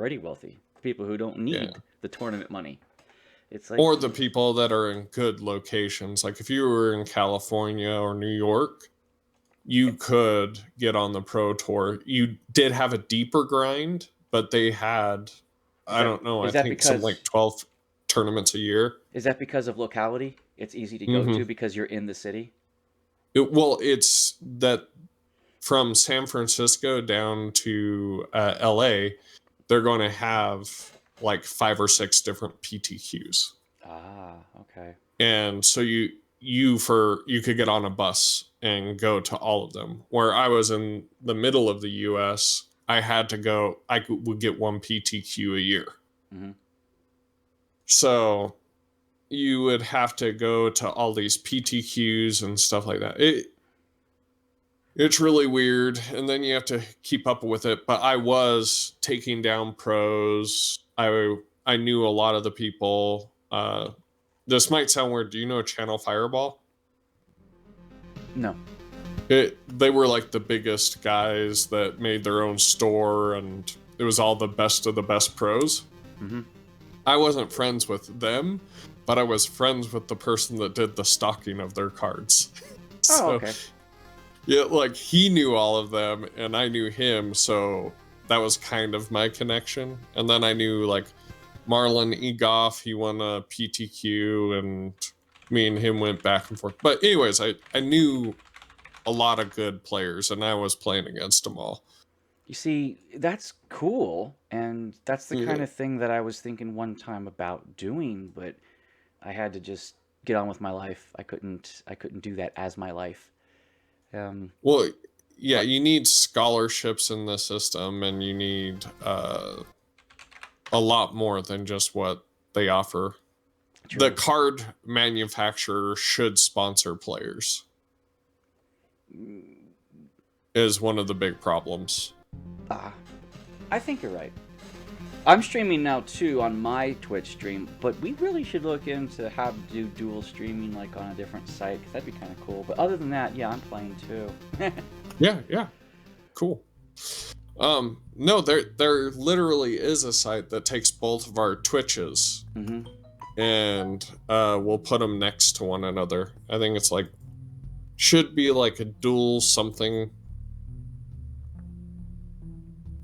already wealthy, people who don't Yeah. need the tournament money. It's like, Or the people that are in good locations. Like if you were in California or New York, you could get on the pro tour. You did have a deeper grind, but they had, is I that don't know, I is that think some because like 12 tournaments a year. is that because of locality? It's easy to go Hmm. to because you're in the city. Well, it's that from San Francisco down to LA, they're going to have like 5 or 6 different PTQs. Ah, okay. And so you could get on a bus and go to all of them. Where I was in the middle of the US, would get one PTQ a year. Hmm. So you would have to go to all these PTQs and stuff like that. It's really weird, and then you have to keep up with it. But I was taking down pros. I knew a lot of the people. This might sound weird. Do you know Channel Fireball? No. They were like the biggest guys that made their own store, and it was all the best of the best pros. Hmm. I wasn't friends with them, but I was friends with the person that did the stocking of their cards. Oh, So okay. yeah, like he knew all of them and I knew him, so that was kind of my connection. And then I knew like Marlon Egoff, he won a PTQ, and me and him went back and forth. But anyways, I knew a lot of good players and I was playing against them all. You see, that's cool, and that's the kind Yeah. of thing that I was thinking one time about doing, but I had to just get on with my life. I couldn't do that as my life. Um, Well, yeah, but you need scholarships in the system and you need a lot more than just what they offer. The true. card manufacturer should sponsor players, is one of the big problems. Ah, I think you're right. I'm streaming now too on my Twitch stream, but we really should look into how to do dual streaming like on a different site because that'd be kind of cool. But other than that, yeah, I'm playing too. Yeah, yeah, cool. No, there literally is a site that takes both of our Twitches Hmm. and we'll put them next to one another. I think it's like should be like a dual something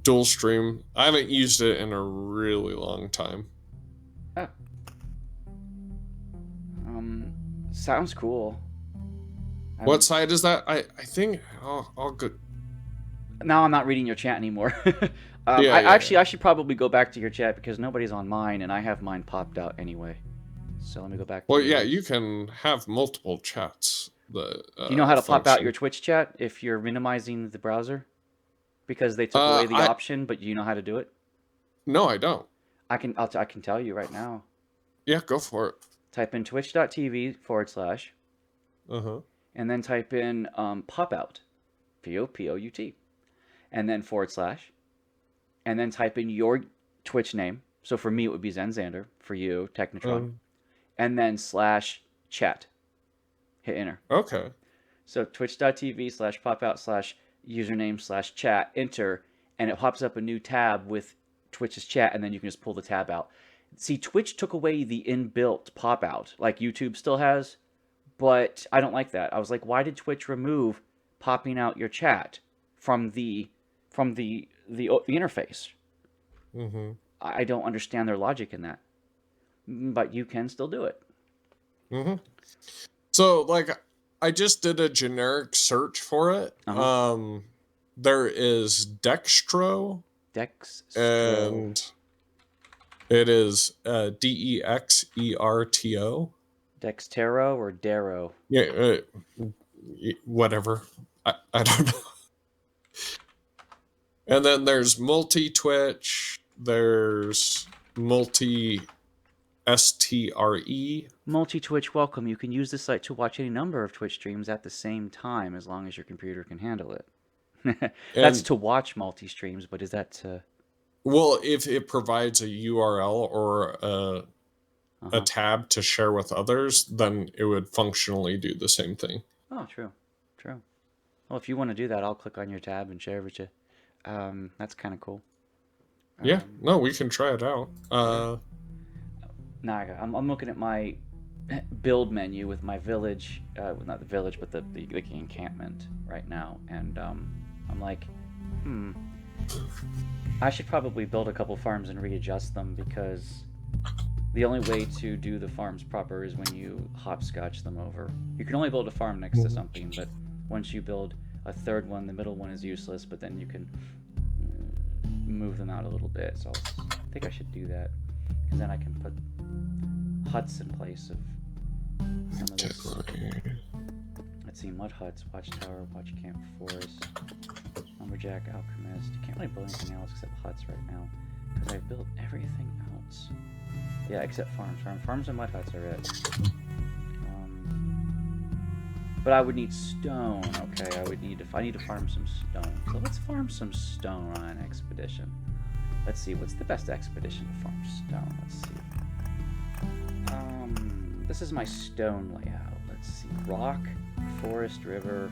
dual stream. I haven't used it in a really long time. Ah, sounds cool. I What don't. site is that? I think I'll go. Now I'm not reading your chat anymore. Yeah, I yeah, actually yeah. I should probably go back to your chat because nobody's on mine and I have mine popped out anyway. So let me go back to Well, yeah, you yours. can have multiple chats. The Do you know how to pop out your function. Twitch chat if you're minimizing the browser? Because they took away the I option, but you know how to do it? No, I don't. I can tell you right now. Yeah, go for it. Type in twitch.tv/, Uh huh. and then type in pop out, POPOUT, and then /, and then type in your Twitch name. So for me, it would be Zen Xander. For you, Technotron. Um. And then /chat. Hit enter. Okay. So twitch.tv/pop out/username/chat, enter, and it pops up a new tab with Twitch's chat, and then you can just pull the tab out. See, Twitch took away the inbuilt pop out, like YouTube still has, but I don't like that. I was like, why did Twitch remove popping out your chat from the interface? Mm-hmm. I don't understand their logic in that, but you can still do it. Mm-hmm. So, like, I just did a generic search for it. Uh huh. There is Dextro, Dextro, and it is DEXERTO. Dextero or Darrow. Yeah, whatever. I don't know. And then there's multi Twitch. There's multi STRE. Multi Twitch welcome. You can use this site to watch any number of Twitch streams at the same time as long as your computer can handle it. That's And to watch multi streams, but is that to. well, if it provides a URL or Uh a huh. tab to share with others, then it would functionally do the same thing. Oh, true. True. Well, if you want to do that, I'll click on your tab and share it with you. That's kind of cool. Yeah, no, we can try it out. Naga. I'm looking at my build menu with my village, not the village, but the encampment right now, and I'm like, I should probably build a couple farms and readjust them, because the only way to do the farms proper is when you hopscotch them over. You can only build a farm next to something, but once you build a third one, the middle one is useless, but then you can move them out a little bit. So I think I should do that, because then I can put huts in place of some of this. Let's see, mud huts, watchtower, watch camp, forest, lumberjack, alchemist. Can't really build anything else except huts right now, because I've built everything else. Yeah, except farms. Farms and mud huts are it. But I would need stone. Okay, I need to farm some stone. So let's farm some stone on an expedition. Let's see, what's the best expedition to farm stone? Let's see. This is my stone layout. Let's see, rock, forest, river.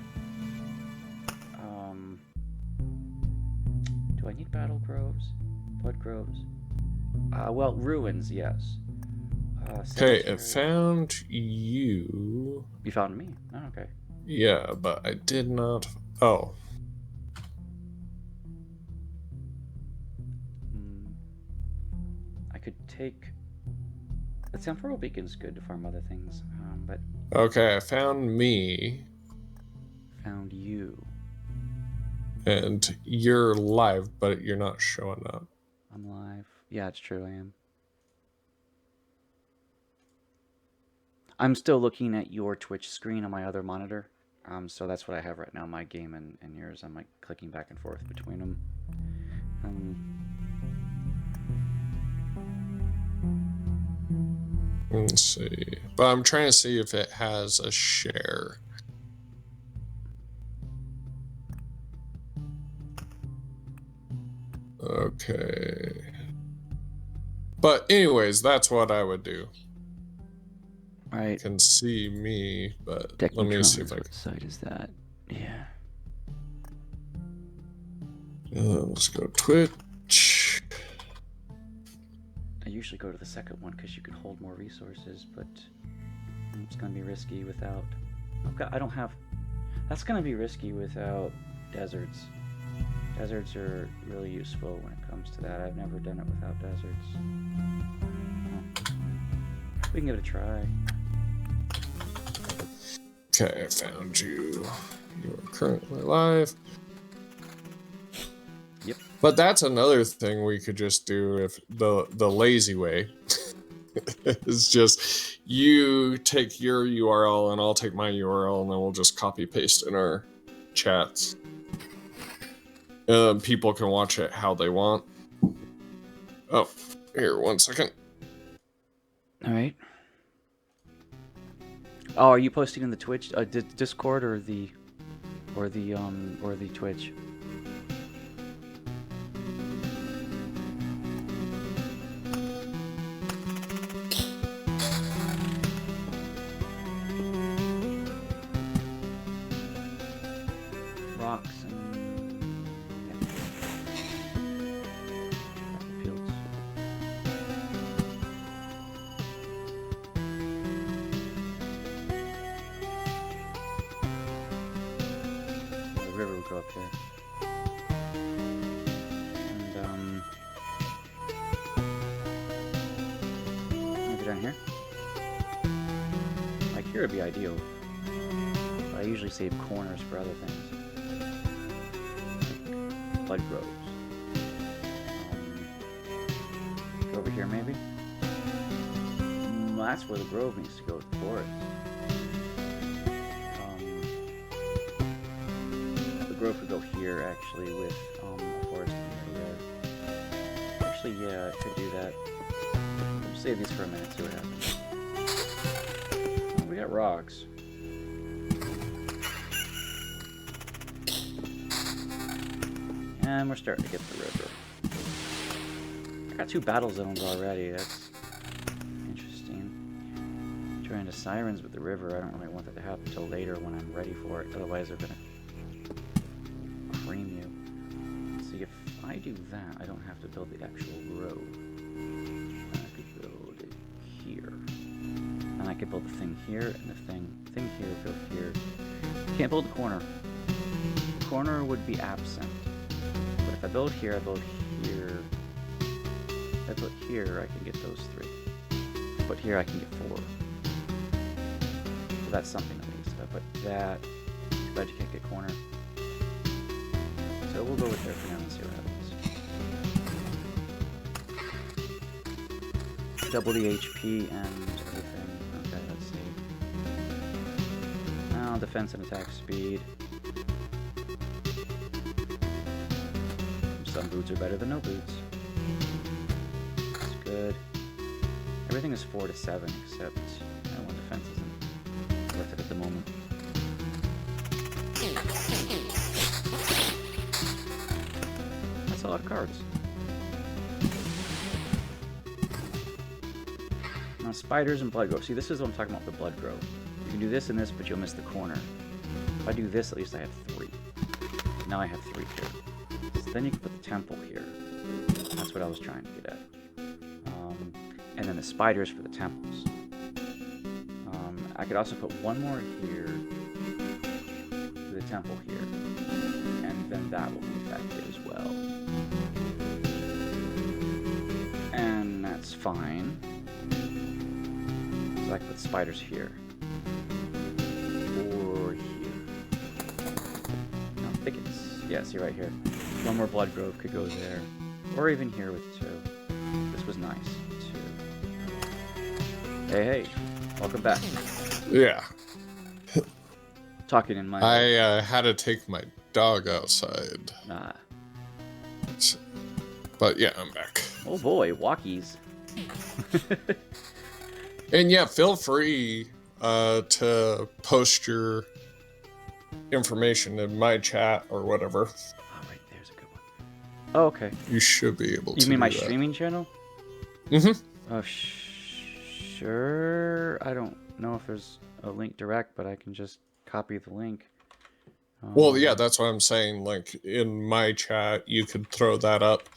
Do I need battle groves? Blood groves? Well, ruins, yes. Okay, I found you. You found me? Oh, okay. Yeah, but I did not. Oh. I could take. The temporal beacon's good to farm other things, but. Okay, I found me. Found you. And you're live, but you're not showing up. I'm live. Yeah, it's true, I am. I'm still looking at your Twitch screen on my other monitor. So that's what I have right now, my game and yours. I'm like clicking back and forth between them. Let's see. But I'm trying to see if it has a share. Okay. But anyways, that's what I would do. Right. You can see me, but Deck let me see if I can. What site is that? Yeah. Let's go Twitch. I usually go to the second one because you can hold more resources, but it's gonna be risky without. I don't have. That's gonna be risky without deserts. Deserts are really useful when it comes to that. I've never done it without deserts. We can give it a try. Okay, I found you. You are currently live. Yep. But that's another thing we could just do if the lazy way is just you take your URL and I'll take my URL and then we'll just copy paste in our chats. People can watch it how they want. Oh, here, 1 second. All right. Oh, are you posting in the Twitch, Discord, or the Twitch? Rocks and fields. The river will go up here. And maybe down here. Like here would be ideal. But I usually save corners for other things. Blood groves. Go over here, maybe? That's where the grove needs to go, the forest. The grove could go here, actually, with a forest in there. Actually, yeah, I could do that. We'll save these for a minute, see what happens. Oh, we got rocks. And we're starting to get the river. I got 2 battle zones already. That's interesting. Trying to sirens with the river. I don't really want that to happen until later when I'm ready for it. Otherwise, they're gonna cream you. Let's see if I do that, I don't have to build the actual road. I could build it here. And I could build the thing here, and the thing here, go here. Can't build the corner. The corner would be absent. But if I build here, I build here. If I put here, I can get those 3. If I put here, I can get 4. So that's something at least. If I put that, too bad you can't get corner. So we'll go with there for now and see what happens. Double the HP and everything. Okay, let's see. Now defense and attack speed. Some boots are better than no boots. That's good. Everything is 4 to 7 except one defense isn't worth it at the moment. That's a lot of cards. Now spiders and blood grove. See, this is what I'm talking about, the blood grove. You can do this and this, but you'll miss the corner. If I do this, at least I have 3. Now I have 3 here. So then you can put the temple here. That's what I was trying to get at. And then the spiders for the temples. I could also put one more here, the temple here, and then that will move back here as well. And that's fine. So I can put spiders here. Or here. No, thickets. Yeah, see right here. One more blood grove could go there. Or even here with 2. This was nice. 2. Hey, welcome back. Yeah. Talking in my... I had to take my dog outside. Nah. But yeah, I'm back. Oh boy, walkies. And yeah, feel free to post your information in my chat or whatever. Oh, right, there's a good one. Oh, okay. You should be able to. You mean my do that. streaming channel? Mm-hmm. Oh, sure. I don't know if there's a link direct, but I can just copy the link. Well, yeah, that's what I'm saying. Like, in my chat, you could throw that up.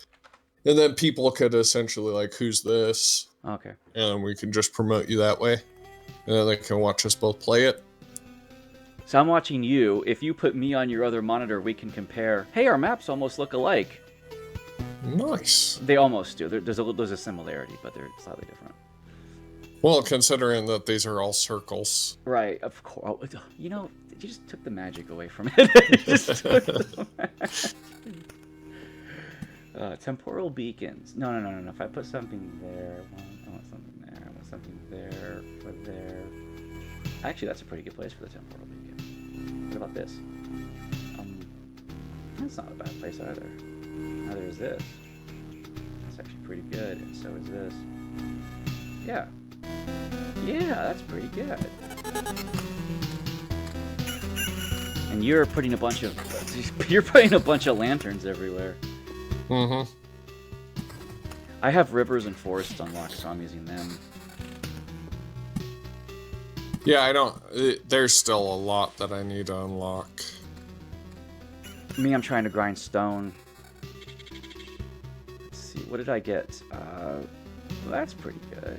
And then people could essentially, like, who's this? Okay. And we can just promote you that way. And then they can watch us both play it. So I'm watching you. If you put me on your other monitor, we can compare. Hey, our maps almost look alike. Nice. They almost do. There's a similarity, but they're slightly different. Well, considering that these are all circles. Right, of course. You know, you just took the magic away from it. You just took the magic. Temporal beacons. No. If I put something there, I want something there. I want something there for there. Actually, that's a pretty good place for the temporal beacon. What about this? That's not a bad place either. Neither is this. That's actually pretty good, and so is this. Yeah. Yeah, that's pretty good. And you're putting a bunch of lanterns everywhere. Mm-hmm. I have rivers and forests unlocked, so I'm using them. Yeah, I don't... there's still a lot that I need to unlock. Me, I'm trying to grind stone. Let's see, what did I get? Well, that's pretty good.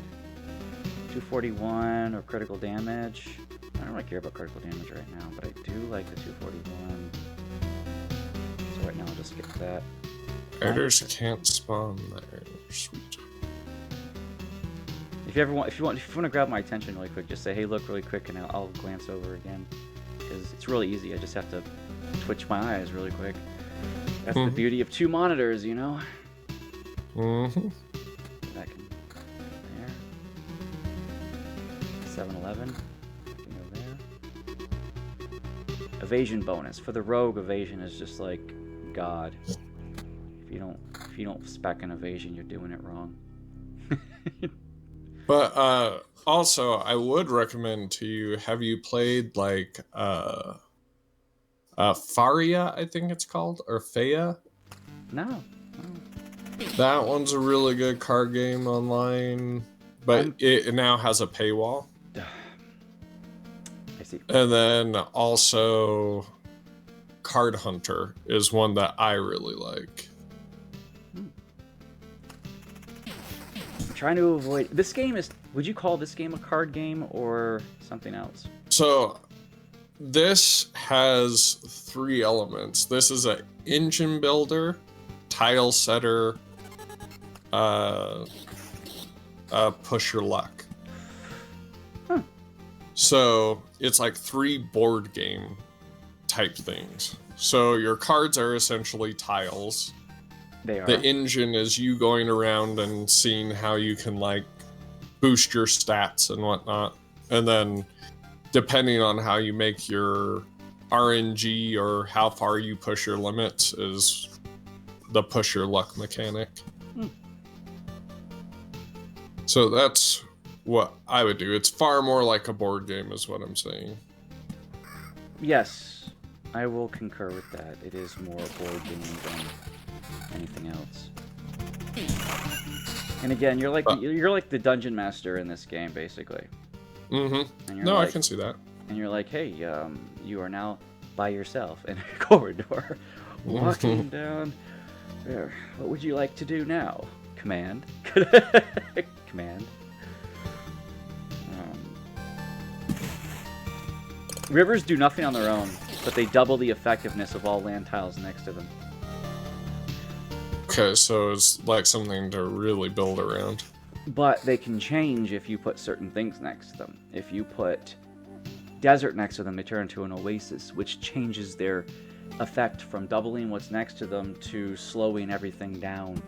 241 or critical damage. I don't really care about critical damage right now, but I do like the 241. So right now I'll just get that. Raiders can't spawn there. Sweet. If you want to grab my attention really quick, just say, "Hey, look," really quick, and I'll glance over again. Because it's really easy. I just have to twitch my eyes really quick. That's the beauty of 2 monitors, you know. Mm-hmm. That can there. 7-Eleven. Can go there. Evasion bonus for the rogue. Evasion is just like God. If you don't spec an evasion, you're doing it wrong. But also, I would recommend to you, have you played like Faria, I think it's called, or Faya? No. That one's a really good card game online, but it now has a paywall. I see. And then also Card Hunter is one that I really like. trying to avoid... This game is... Would you call this game a card game or something else? So this has 3 elements. This is a engine builder, tile setter, push your luck. Huh. So it's like 3 board game type things. So your cards are essentially tiles. They are. The engine is you going around and seeing how you can like boost your stats and whatnot. And then depending on how you make your RNG or how far you push your limits is the push your luck mechanic. So that's what I would do. It's far more like a board game is what I'm saying. Yes, I will concur with that. It is more board game than anything else. And again, you're like the dungeon master in this game, basically. Mm-hmm. And you're No, like, I can see that. And you're like, hey, you are now by yourself in a corridor, walking down there. What would you like to do now? Command. Command. Rivers do nothing on their own, but they double the effectiveness of all land tiles next to them. Okay, so it's like something to really build around. But they can change if you put certain things next to them. If you put desert next to them, they turn into an oasis, which changes their effect from doubling what's next to them to slowing everything down.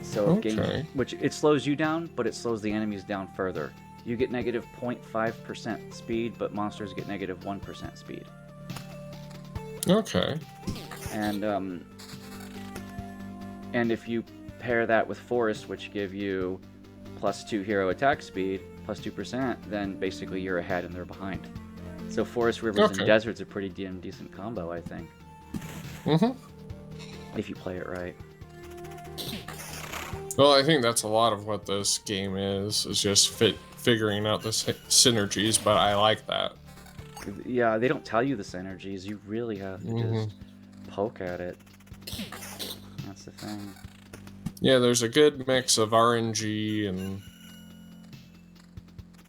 So which it slows you down, but it slows the enemies down further. You get negative 0.5% speed, but monsters get negative 1% speed. Okay. And if you pair that with forests, which give you +2 hero attack speed, +2%, then basically you're ahead and they're behind. So forest, rivers, and desert's a pretty damn decent combo, I think. If you play it right. Well, I think that's a lot of what this game is just figuring out the synergies, but I like that. Yeah, they don't tell you the synergies. You really have to just poke at it. That's the thing. Yeah, there's a good mix of RNG and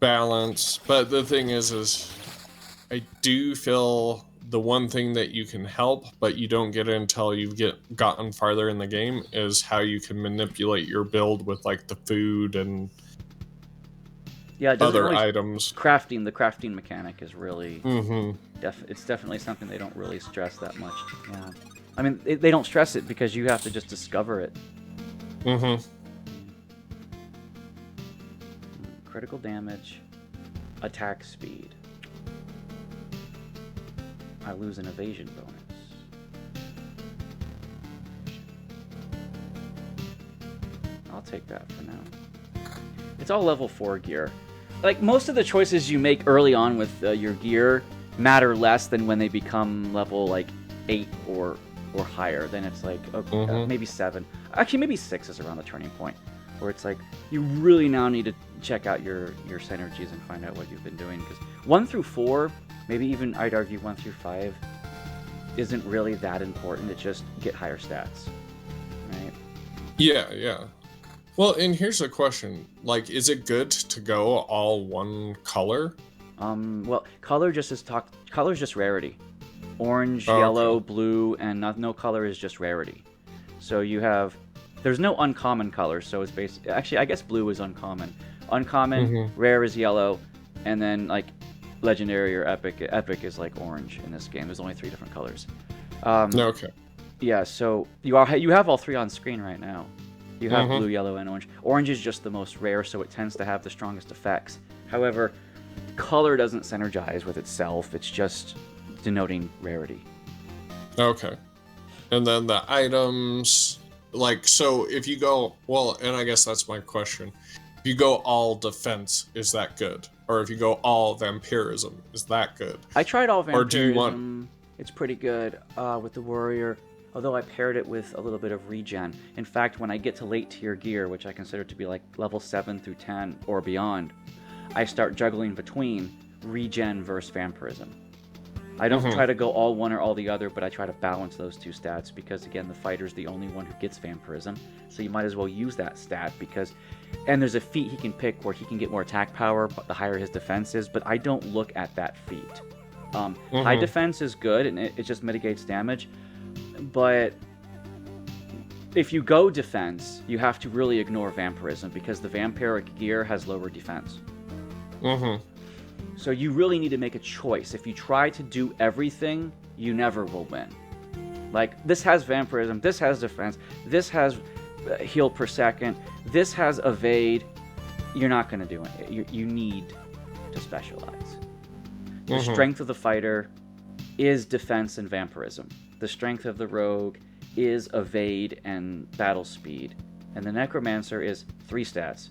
balance, but the thing is I do feel the one thing that you can help, but you don't get it until you've gotten farther in the game, is how you can manipulate your build with like the food and other items. The crafting mechanic is really it's definitely something they don't really stress that much. Yeah, I mean they don't stress it because you have to just discover it. Critical damage, attack speed. I lose an evasion bonus. I'll take that for now. It's all level 4 gear. Like, most of the choices you make early on with your gear matter less than when they become level, like, 8 or higher. Then it's like, okay, maybe 7. Actually, maybe 6 is around the turning point. Where it's like, you really now need to check out your synergies and find out what you've been doing. Because 1 through 4, maybe even I'd argue 1 through 5, isn't really that important. It's just get higher stats, right? Yeah. Well, and here's a question. Like, is it good to go all one color? Well, color's just rarity. Orange, yellow, blue, and no color is just rarity. So you have... There's no uncommon color, so it's basically... Actually, I guess blue is uncommon. Uncommon, rare is yellow, and then, like, legendary or epic. Epic is, like, orange in this game. There's only 3 different colors. Okay. Yeah, so you have all 3 on screen right now. You have blue, yellow, and orange. Orange is just the most rare, so it tends to have the strongest effects. However, color doesn't synergize with itself. It's just denoting rarity. Okay. And then the items... Like, so if you go... Well, and I guess that's my question. If you go all defense, is that good? Or if you go all vampirism, is that good? I tried all vampirism. Or do you want... It's pretty good with the warrior. Although I paired it with a little bit of regen. In fact, when I get to late tier gear, which I consider to be like level 7 through 10 or beyond, I start juggling between regen versus vampirism. I don't Mhm. try to go all one or all the other, but I try to balance those two stats because, again, the fighter's the only one who gets vampirism. So you might as well use that stat because... And there's a feat he can pick where he can get more attack power, but the higher his defense is, but I don't look at that feat. High defense is good, and it just mitigates damage, but if you go defense, you have to really ignore vampirism because the vampiric gear has lower defense. So you really need to make a choice. If you try to do everything, you never will win. Like, this has vampirism, this has defense, this has heal per second, this has evade. You're not going to do it. You need to specialize. The strength of the fighter is defense and vampirism. The strength of the rogue is evade and battle speed. And the necromancer is 3 stats.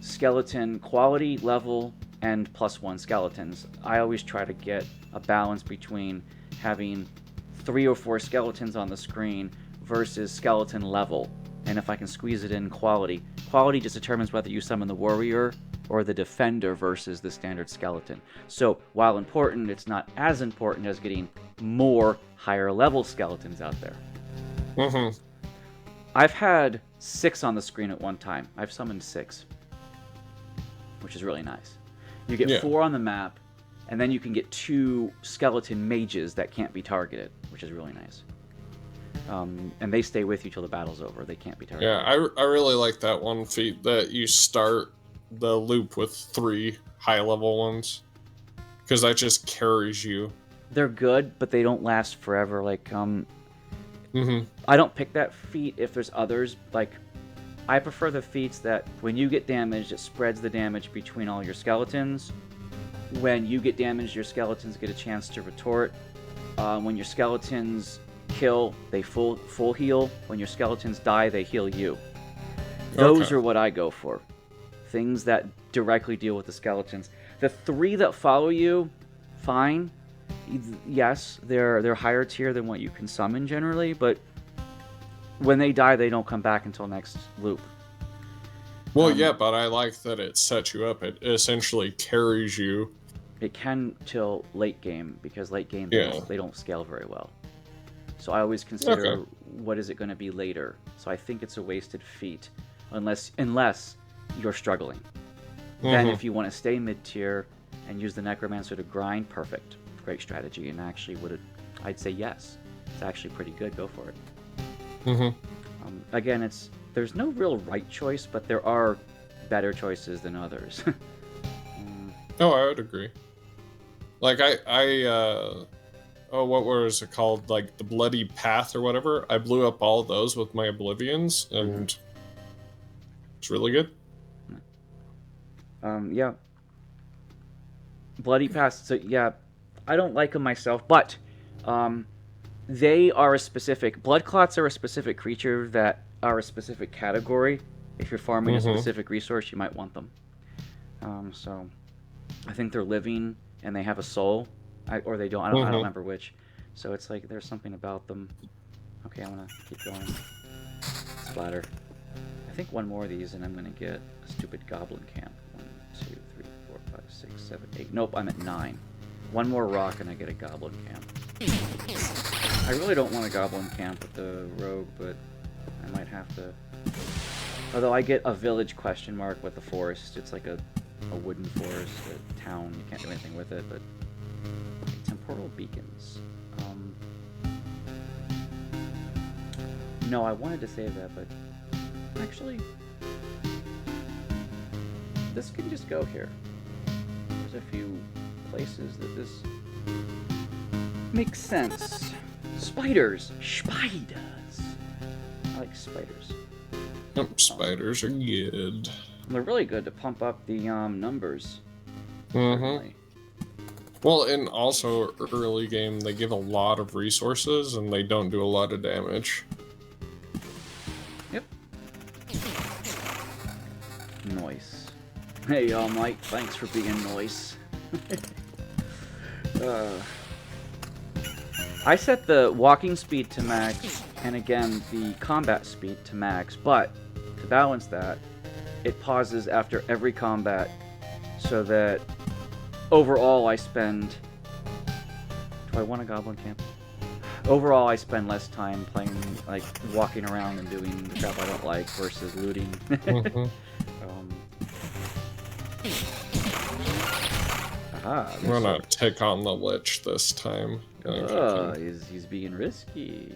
Skeleton quality, level, and +1 skeletons. I always try to get a balance between having 3 or 4 skeletons on the screen versus skeleton level. And if I can squeeze it in quality. Quality just determines whether you summon the warrior or the defender versus the standard skeleton. So while important, it's not as important as getting more higher level skeletons out there. I've had 6 on the screen at one time. I've summoned 6, which is really nice. You get 4 on the map, and then you can get 2 skeleton mages that can't be targeted, which is really nice. And they stay with you till the battle's over. They can't be targeted. Yeah, I really like that one feat that you start the loop with 3 high-level ones, because that just carries you. They're good, but they don't last forever. Like, I don't pick that feat if there's others. Like, I prefer the feats that when you get damaged, it spreads the damage between all your skeletons. When you get damaged, your skeletons get a chance to retort. When your skeletons kill, they full heal. When your skeletons die, they heal you. Those are what I go for. Things that directly deal with the skeletons. The 3 that follow you, fine. Yes, they're higher tier than what you can summon generally, but when they die, they don't come back until next loop. Well, yeah, but I like that it sets you up. It essentially carries you. It can till late game, because late game they don't scale very well. So I always consider what is it going to be later. So I think it's a wasted feat, unless you're struggling. Then if you want to stay mid-tier and use the Necromancer to grind, perfect. Great strategy, and actually I'd say yes. It's actually pretty good, go for it. Again, there's no real right choice, but there are better choices than others. Oh, I would agree. Like, what was it called? Like, the Bloody Path or whatever? I blew up all of those with my Oblivions, and it's really good. Yeah. Bloody Path, so yeah, I don't like them myself, but they are a specific... Blood Clots are a specific creature that are a specific category. If you're farming a specific resource, you might want them. So I think they're living and they have a soul, or they don't. I don't remember which. So it's like there's something about them. Okay, I'm gonna keep going. Splatter. I think one more of these, and I'm gonna get a stupid goblin camp. 1, 2, 3, 4, 5, 6, 7, 8. Nope, I'm at 9. One more rock, and I get a goblin camp. I really don't want a goblin camp with the rogue, but I might have to. Although I get a village ? With the forest. It's like a wooden forest, a town. You can't do anything with it, but temporal beacons. No, I wanted to save that, but actually, this can just go here. There's a few places that this makes sense. Spiders! Spiders! I like spiders. Yep, spiders are good. They're really good to pump up the numbers. Well, and also early game, they give a lot of resources and they don't do a lot of damage. Yep. Noise. Hey, Mike, thanks for being noise. I set the walking speed to max, and again, the combat speed to max, but to balance that, it pauses after every combat, so that overall I spend I want a goblin camp. Overall, I spend less time playing, like, walking around and doing the crap I don't like versus looting. Mhm. Aha, I'm gonna take on the Lich this time. I think I oh, can- he's being risky.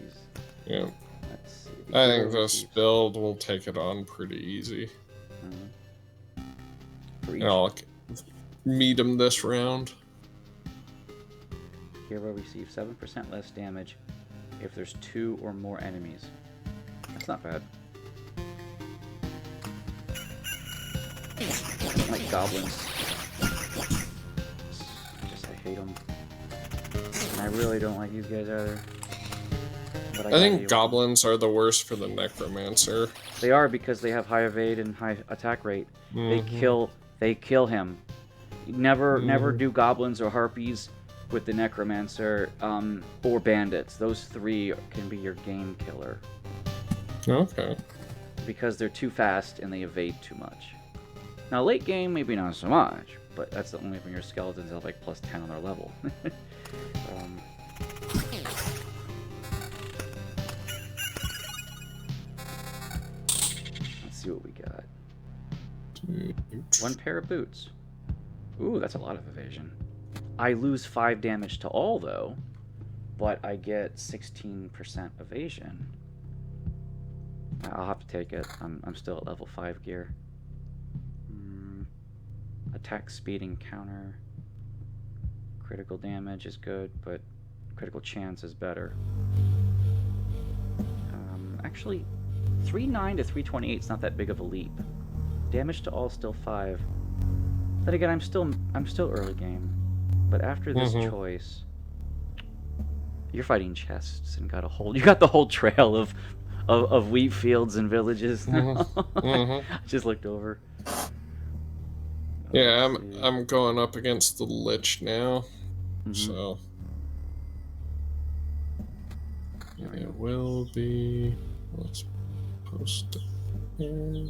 yeah. Let's see. I Hero think this receives- build will take it on pretty easy. For each And I'll meet him this round. hero receives 7% less damage if there's 2 or more enemies. That's not bad. I don't like goblins. I hate them. And I really don't like these guys either. But I think goblins are the worst for the necromancer. They are because they have high evade and high attack rate. They kill him. Never do goblins or harpies with the necromancer or bandits. Those 3 can be your game killer Okay. because they're too fast and they evade too much. Now late game maybe not so much, but that's the only when your skeletons have like plus 10 on their level. Let's see what we got. 1 pair of boots. Ooh, that's a lot of evasion. I lose 5 damage to all, though, but I get 16% evasion. I'll have to take it. I'm still at level 5 gear. Attack speed and counter. Critical damage is good, but critical chance is better. Actually, 3.9 to 328 is not that big of a leap. Damage to all still 5. Then again, I'm still early game. But after this choice, you're fighting chests and got the whole trail of wheat fields and villages. Just looked over. Yeah, I'm going up against the Lich now. So it will be. Let's post it here.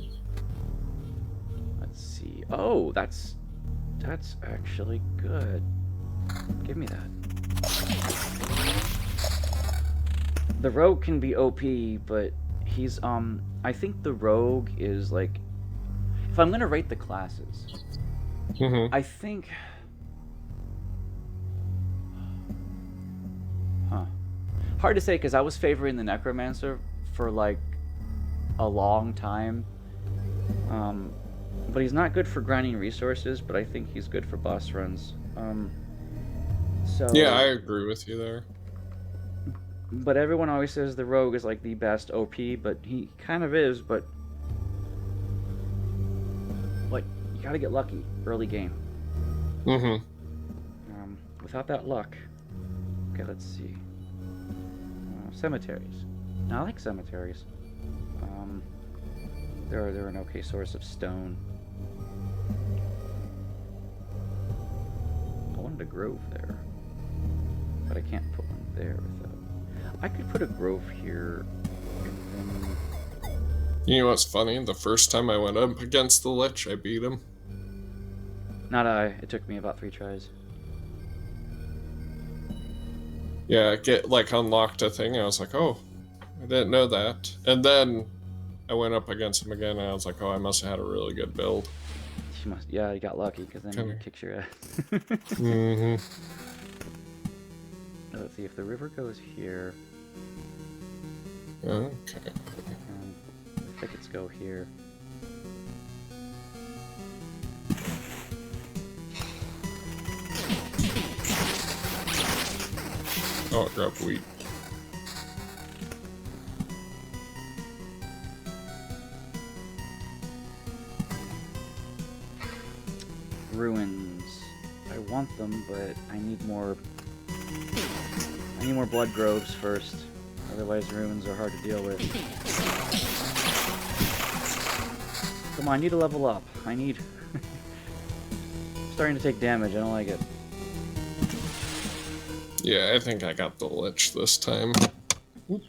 Let's see. Oh, that's actually good. Give me that. The rogue can be OP, but he's I think the rogue is like, if I'm gonna rate the classes, I think, hard to say because I was favoring the necromancer for like a long time. But he's not good for grinding resources, but I think he's good for boss runs. So yeah, I agree with you there. But everyone always says the rogue is like the best OP, but he kind of is, but you gotta get lucky early game. Without that luck. Okay, let's see. Cemeteries. Now I like cemeteries. They're an okay source of stone. I wanted a grove there, but I can't put one there without. I could put a grove here, and then. You know what's funny? The first time I went up against the Lich, I beat him. Not I. It took me about 3 tries. Yeah, unlocked a thing. I was like, oh, I didn't know that. And then I went up against him again, and I was like, oh, I must have had a really good build. Yeah, you got lucky, because then he kicks your ass. Let's see, if the river goes here... Okay. The thickets go here. Oh, it dropped wheat. Ruins. I want them, but I need more blood groves first. Otherwise ruins are hard to deal with. Come on, I need to level up. I'm starting to take damage, I don't like it. Yeah, I think I got the Lich this time. If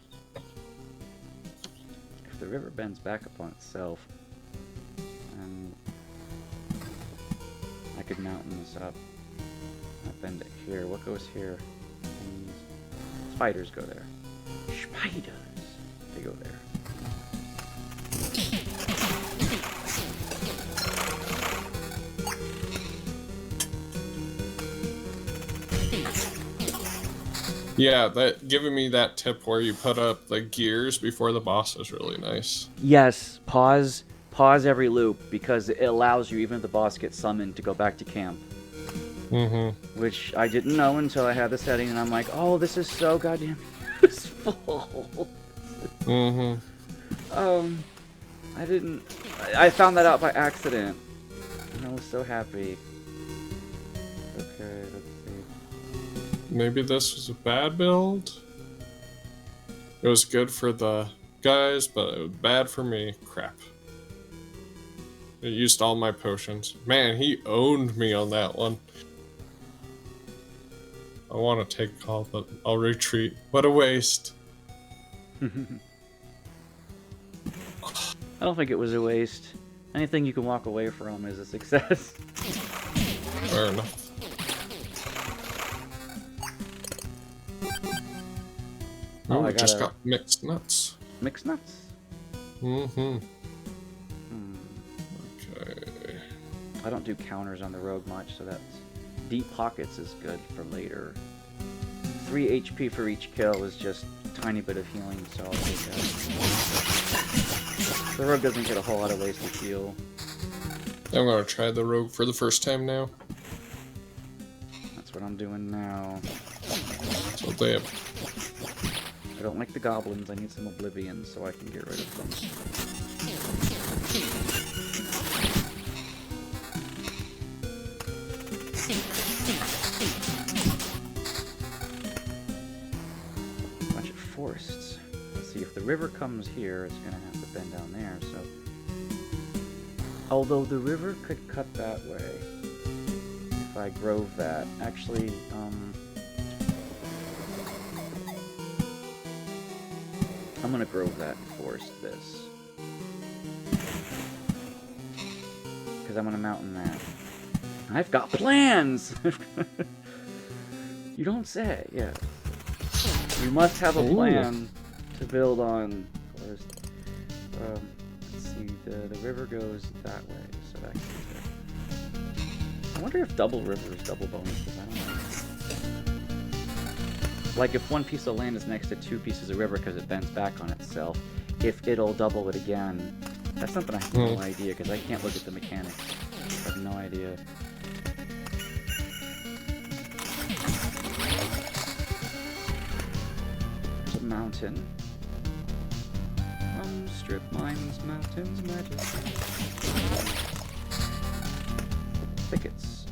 the river bends back upon itself, I could mountain this up. I'll bend it here. What goes here? spiders go there. Spiders. They go there. Yeah, that giving me that tip where you put up the gears before the boss is really nice. Yes, pause every loop because it allows you, even if the boss gets summoned, to go back to camp. Mm-hmm. Which I didn't know until I had the setting, and I'm like, oh, this is so goddamn useful. Mm-hmm. I found that out by accident, and I was so happy. Okay, let's see. Maybe this was a bad build. It was good for the guys, but it was bad for me. Crap. It used all my potions. Man, he owned me on that one. I want to take call, but I'll retreat. What a waste. I don't think it was a waste. Anything you can walk away from is a success. Fair enough. Oh, Oh, I I just gotta- got mixed nuts. Mixed nuts. Mm-hmm. Hmm. Okay. I don't do counters on the rogue much, so that's... Deep Pockets is good for later. 3 HP for each kill is just a tiny bit of healing, so I'll take that. The rogue doesn't get a whole lot of wasted heal. I'm gonna try the rogue for the first time now. That's what I'm doing now. So they have... I don't like the goblins, I need some oblivion so I can get rid of them. Bunch of forests. Let's see, if the river comes here, it's gonna have to bend down there, so... Although the river could cut that way. If I grove that. Actually, I'm gonna grove that and forest this. Because I'm gonna mountain that. I've got plans! You don't say, yeah. You must have a plan to build on. Let's see, the river goes that way, so that can be good. I wonder if double river is double bonuses, I don't know. Like if one piece of land is next to two pieces of river because it bends back on itself, if it'll double it again. That's something I have no idea because I can't look at the mechanics. I have no idea. There's a mountain. Strip mines, mountains, magic. Thickets.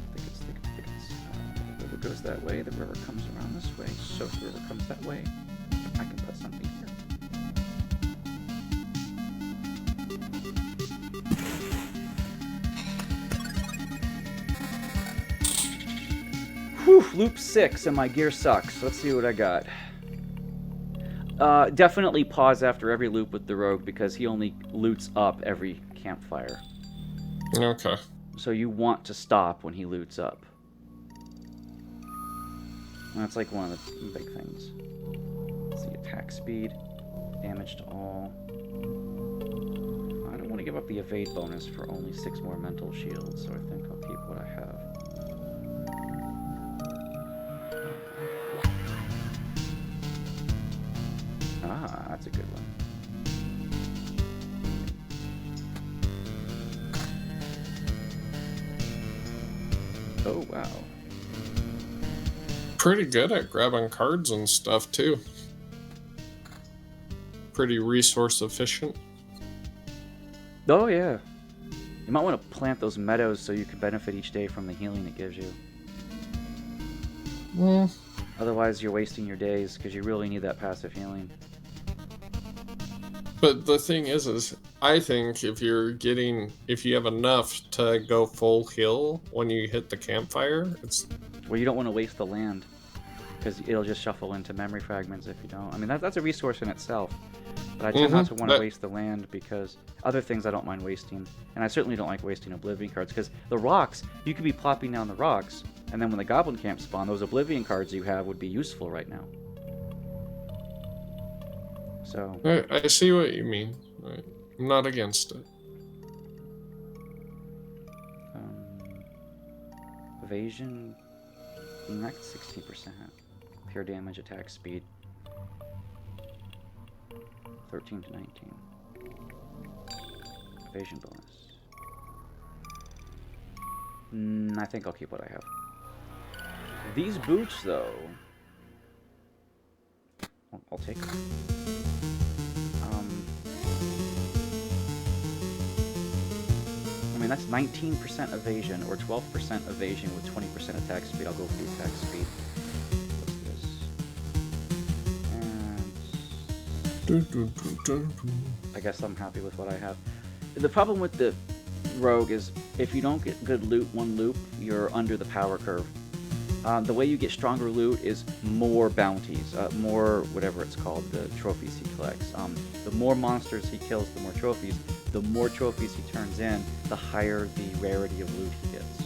The river goes that way, the river comes around this way, so if the river comes that way, I can put something here. Whew, loop 6 and my gear sucks. Let's see what I got. Definitely pause after every loop with the rogue because he only loots up every campfire. Okay. So you want to stop when he loots up. That's like one of the big things. Let's see, attack speed, damage to all. I don't want to give up the evade bonus for only 6 more mental shields, so I think I'll keep what I have. Ah, that's a good one. Oh, wow. Pretty good at grabbing cards and stuff, too. Pretty resource efficient. Oh, yeah. You might want to plant those meadows so you can benefit each day from the healing it gives you. Well, Otherwise, you're wasting your days because you really need that passive healing. but the thing is I think if you have enough to go full heal when you hit the campfire, it's... Well, you don't want to waste the land because it'll just shuffle into memory fragments if you don't. I mean, that's a resource in itself. But I tend not to want to waste the land because other things I don't mind wasting. And I certainly don't like wasting Oblivion cards because the rocks, you could be plopping down the rocks, and then when the Goblin Camp spawn, those Oblivion cards you have would be useful right now. So I see what you mean. I'm not against it. Evasion, max 60%. Pure damage, attack speed, 13 to 19. Evasion bonus. I think I'll keep what I have. These boots, though, I'll take them. I mean, that's 19% evasion, or 12% evasion with 20% attack speed. I'll go for the attack speed. What's this? And I guess I'm happy with what I have. The problem with the rogue is if you don't get good loot one loop, you're under the power curve. The way you get stronger loot is more bounties, more whatever it's called, the trophies he collects. The more monsters he kills, the more trophies. The more trophies he turns in, the higher the rarity of loot he gets.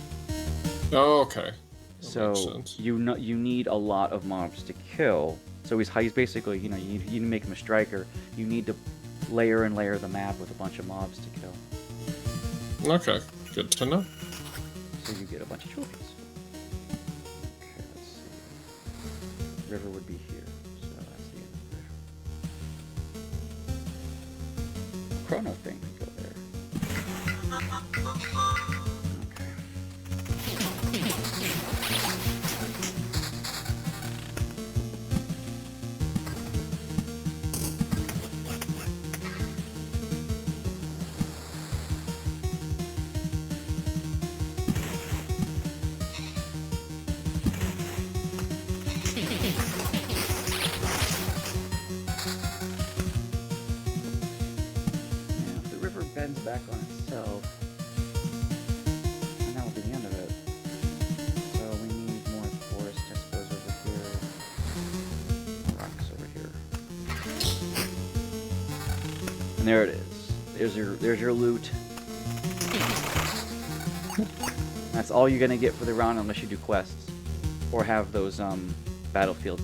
Oh, okay. That so you need a lot of mobs to kill. So he's basically, you need to make him a striker. You need to layer and layer the map with a bunch of mobs to kill. Okay, good to know. So you get a bunch of trophies. Okay, let's see. River would be here, so that's the end of the river. Chrono thing would go there. Okay. Back on itself, and that will be the end of it. So we need more forest, I suppose, over here. Rocks over here. And there it is. There's your loot. That's all you're gonna get for the round unless you do quests or have those battlefield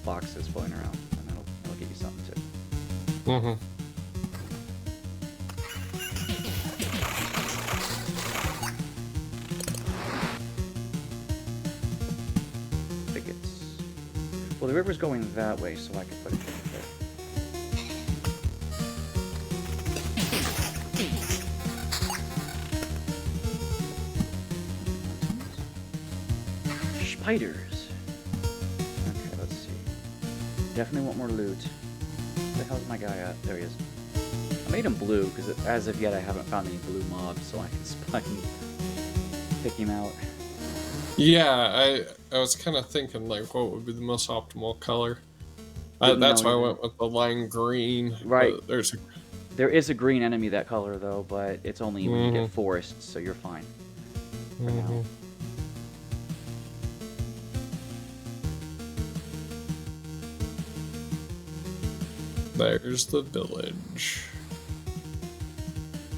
boxes floating around, and that'll give you something too. Mm-hmm. Well, the river's going that way, so I can put it there. Spiders. Okay, let's see. Definitely want more loot. Where the hell's my guy at? There he is. I made him blue, because as of yet I haven't found any blue mobs, so I can pick him out. Yeah, I was kind of thinking, like, what would be the most optimal color? That's why I went with the lime green. Right. There is a green enemy that color, though, but it's only when you get forests, so you're fine for now. There's the village.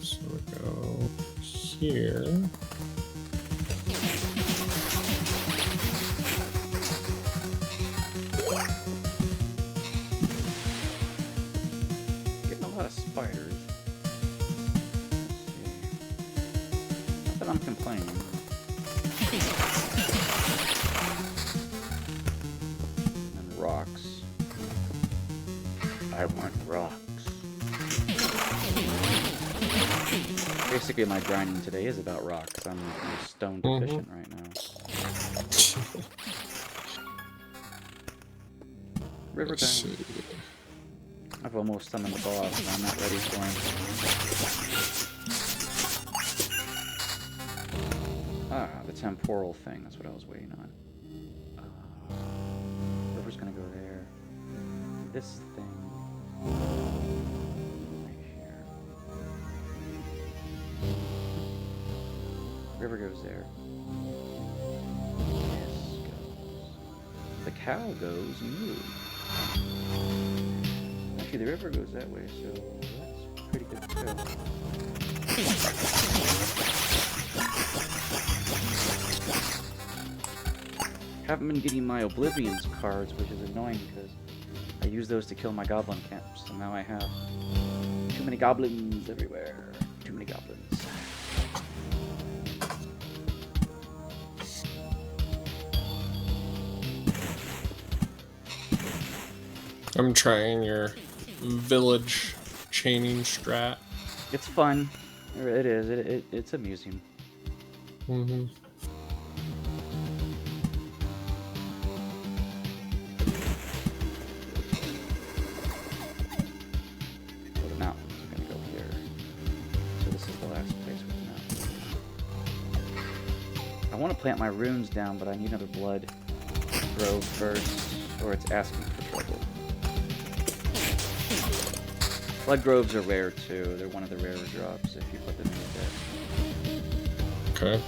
So we go here. Spiders. Not that I'm complaining. And rocks. I want rocks. Basically, my grinding today is about rocks. I'm stone deficient right now. River time. I've almost summoned the boss, and I'm not ready for him. Ah, the temporal thing. That's what I was waiting on. River's gonna go there. This thing. Right here. River goes there. This goes. The cow goes moo. The river goes that way, so that's pretty good to go. Haven't been getting my Oblivion's cards, which is annoying because I use those to kill my goblin camps, and now I have too many goblins everywhere. Too many goblins. I'm trying your village chaining strat. It's fun. It is. It's amusing. Mm-hmm. So the mountains are gonna go here. So this is the last place with the mountains. I want to plant my runes down, but I need another blood grove first, or it's asking for trouble. Blood groves are rare too. They're one of the rarer drops if you put them in the deck. Okay.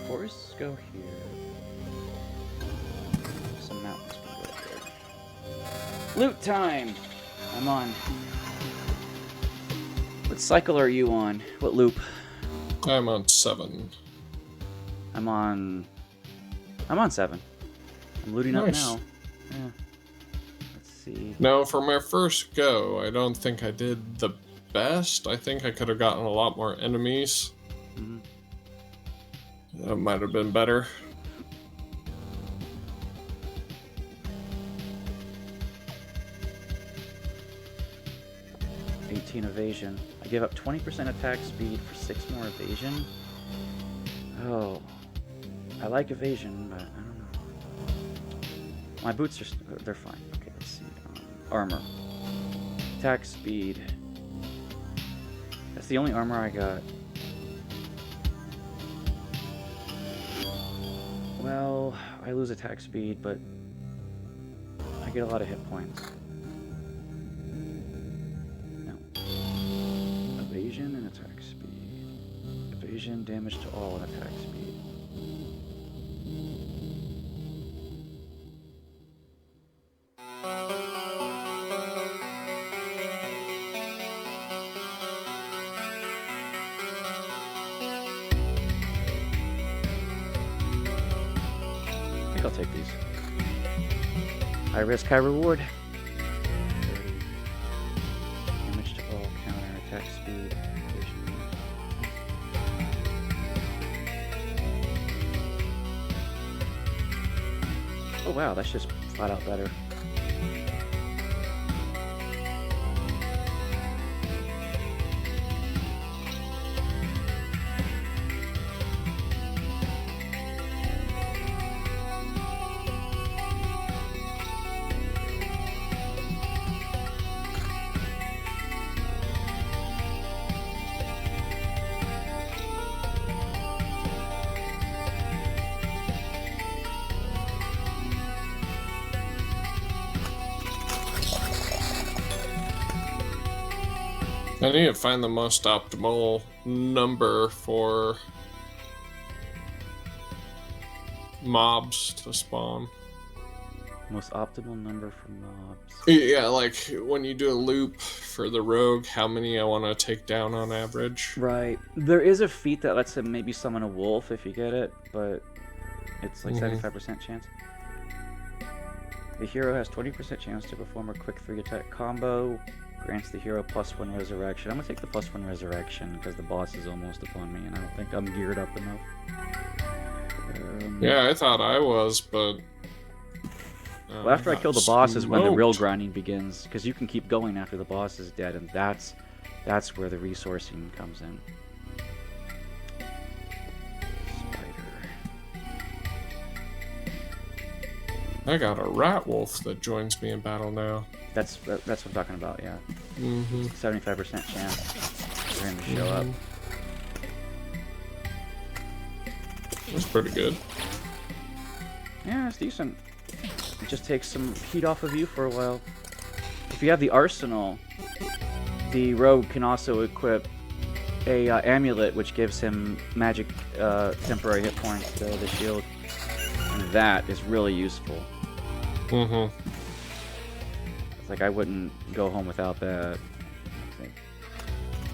Forests go here. Some mountains can go there. Loot time! I'm on. What cycle are you on? What loop? I'm on 7. I'm on 7. I'm looting up Nice. now. Yeah. Let's see. Now, for my first go, I don't think I did the best. I think I could have gotten a lot more enemies. Mhm. That might have been better. Evasion. I give up 20% attack speed for 6 more evasion. Oh. I like evasion, but I don't know. My boots they're fine. Okay, let's see. Armor. Attack speed. That's the only armor I got. Well, I lose attack speed, but I get a lot of hit points. Evasion and attack speed. Evasion, damage to all, and attack speed. I think I'll take these. High risk, high reward. 30. Damage to all, counter, attack speed. Evasion. Oh wow, that's just flat out better. I need to find the most optimal number for mobs to spawn. Most optimal number for mobs. Yeah, like when you do a loop for the rogue, how many I want to take down on average. Right. There is a feat that lets him maybe summon a wolf if you get it, but it's like 75% chance. The hero has 20% chance to perform a quick 3-attack combo. Grants the hero +1 resurrection. I'm gonna take the +1 resurrection because the boss is almost upon me and I don't think I'm geared up enough. Yeah, I thought I was, but... Well, after I kill the boss is when the real smoked. grinding begins, because you can keep going after the boss is dead, and that's where the resourcing comes in. Spider. I got a rat wolf that joins me in battle now. That's what I'm talking about. Yeah, Mm-hmm. 75% chance for him to show up. That's pretty good. Yeah, it's decent. It just takes some heat off of you for a while. If you have the arsenal, the rogue can also equip a amulet, which gives him magic temporary hit points to the shield, and that is really useful. Mm-hmm. It's like I wouldn't go home without that. I think.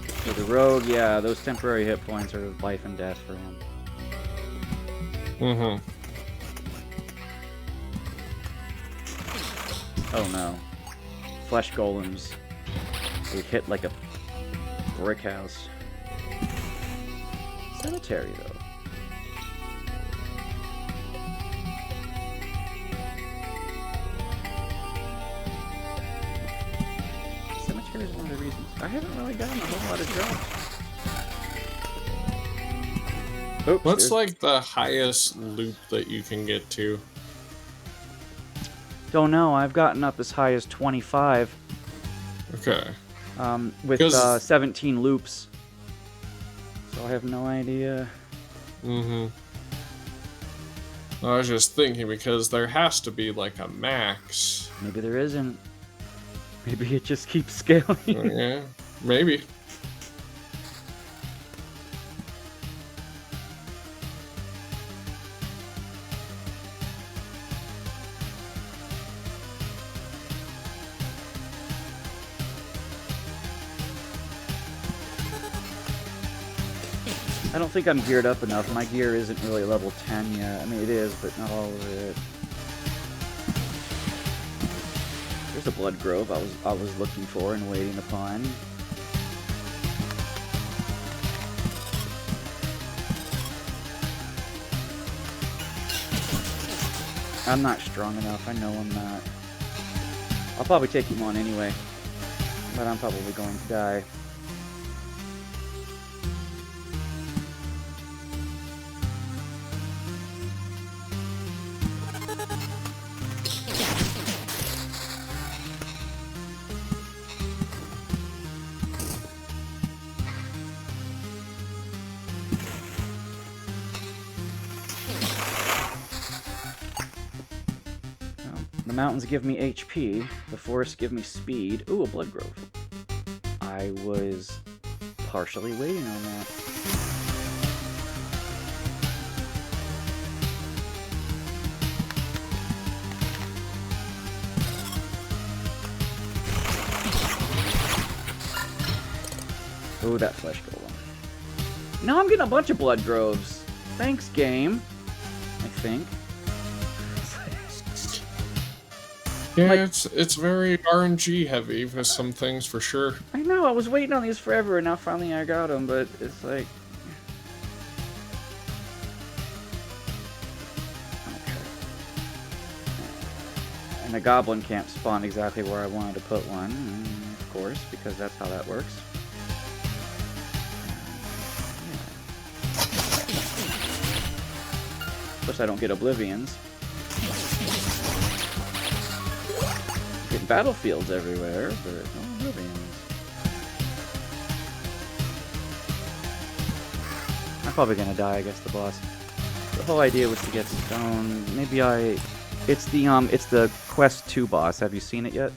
For the rogue, yeah, those temporary hit points are life and death for him. Mm-hmm. Oh no, flesh golems. They hit like a brick house. Cemetery, though. Cemetery is one of the reasons. I haven't really gotten a whole lot of drops. Oops, What's like the highest loop that you can get to? Don't know. I've gotten up as high as 25. Okay. With 17 loops. So I have no idea. Mm-hmm. I was just thinking because there has to be like a max. Maybe there isn't. Maybe it just keeps scaling. Yeah, maybe. I don't think I'm geared up enough. My gear isn't really level 10 yet. I mean, it is, but not all of it. There's a blood grove I was looking for and waiting upon. I'm not strong enough. I know I'm not. I'll probably take him on anyway, but I'm probably going to die. The mountains give me HP, the forests give me speed. Ooh, a blood grove. I was partially waiting on that. Ooh, that flesh golem. Now I'm getting a bunch of blood groves. Thanks, game. I think. Yeah, Like- it's very RNG heavy for some things for sure. I know, I was waiting on these forever, and now finally I got them, but it's like... Okay. And the goblin can't spawn exactly where I wanted to put one, of course, because that's how that works. Of course I don't get oblivions. Get battlefields everywhere, but no oblivions. I'm probably gonna die against the boss. The whole idea was to get stone. Maybe it's the Quest 2 boss. Have you seen it yet?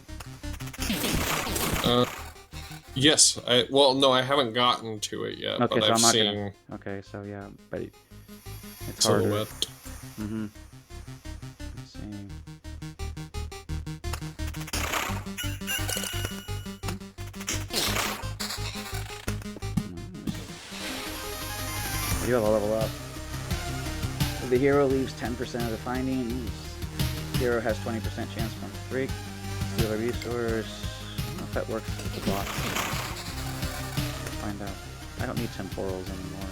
Yes. Well, no, I haven't gotten to it yet, Okay, but so I've I'm not seen gonna. Okay, so yeah, but it's harder. silhouette. Mm-hmm. Let's see. You have a level up. The hero leaves 10% of the findings. Hero has 20% chance from freak. Steal a resource. I don't know if that works with the boss. Find out. I don't need temporals anymore.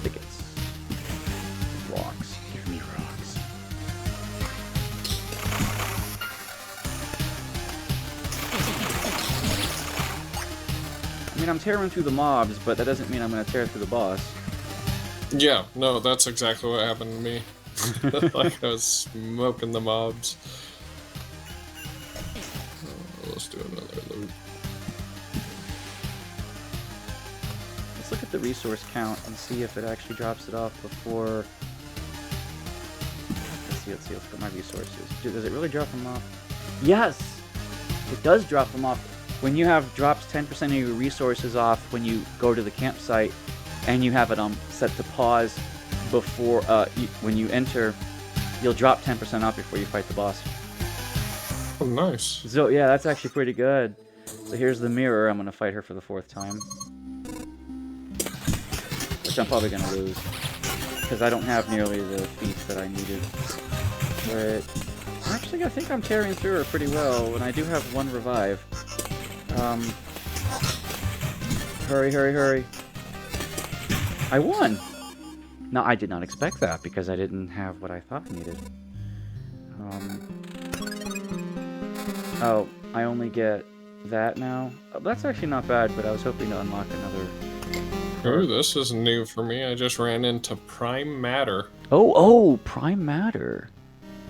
Thickets. Rocks. Give me rocks. I mean, I'm tearing through the mobs, but that doesn't mean I'm going to tear through the boss. Yeah, no, that's exactly what happened to me. Like I was smoking the mobs. Let's do another loop. This look at the resource count and see if it actually drops it off before. Let's see. Let's look at my resources. Does it really drop them off? Yes, it does drop them off. When you have drops 10% of your resources off when you go to the campsite, and you have it set to pause before when you enter, you'll drop 10% off before you fight the boss. Oh, nice. So yeah, that's actually pretty good. So here's the mirror. I'm gonna fight her for the 4th time, which I'm probably gonna lose because I don't have nearly the feats that I needed. But actually, I think I'm carrying through her pretty well, and I do have 1 revive. Hurry. I won! No, I did not expect that, because I didn't have what I thought I needed. Oh, I only get that now? Oh, that's actually not bad, but I was hoping to unlock another... Ooh, this is new for me. I just ran into Prime Matter. Oh, Prime Matter.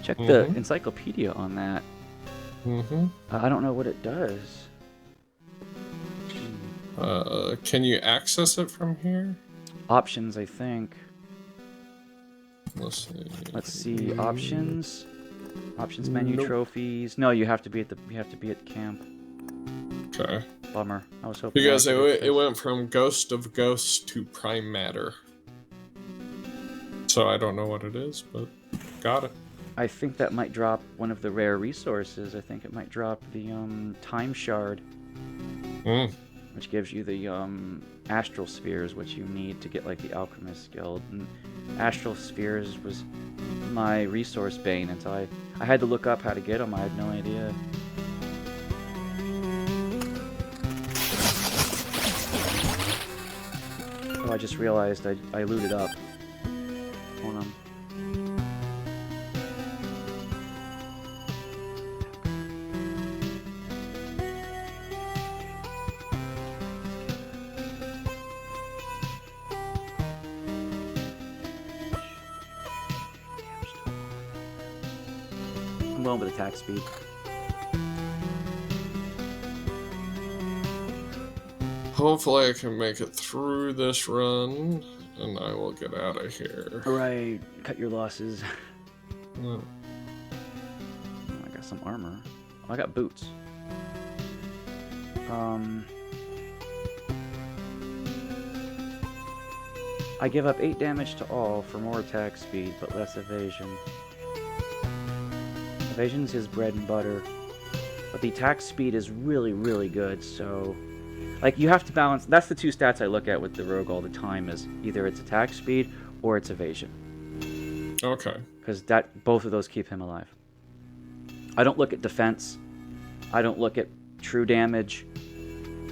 Check the encyclopedia on that. I don't know what it does. Can you access it from here? Options, I think. Let's see. Options menu, trophies. No, you have to be at camp. Okay. Bummer. I was hoping. Because it went from Ghost of Ghosts to Prime Matter. So I don't know what it is, but got it. I think that might drop one of the rare resources. I think it might drop the Time Shard. Which gives you the Astral Spheres, which you need to get like the Alchemist Guild. And Astral Spheres was my resource bane until I had to look up how to get them. I had no idea. Oh, I just realized I looted up. Hold on. I'm going with attack speed. Hopefully I can make it through this run, and I will get out of here. Alright, cut your losses. Oh. I got some armor. Oh, I got boots. I give up 8 damage to all for more attack speed, but less evasion. Evasion's his bread and butter. But the attack speed is really, really good, so... Like, you have to balance... That's the 2 stats I look at with the rogue all the time, is either its attack speed or its evasion. Okay. Because both of those keep him alive. I don't look at defense. I don't look at true damage.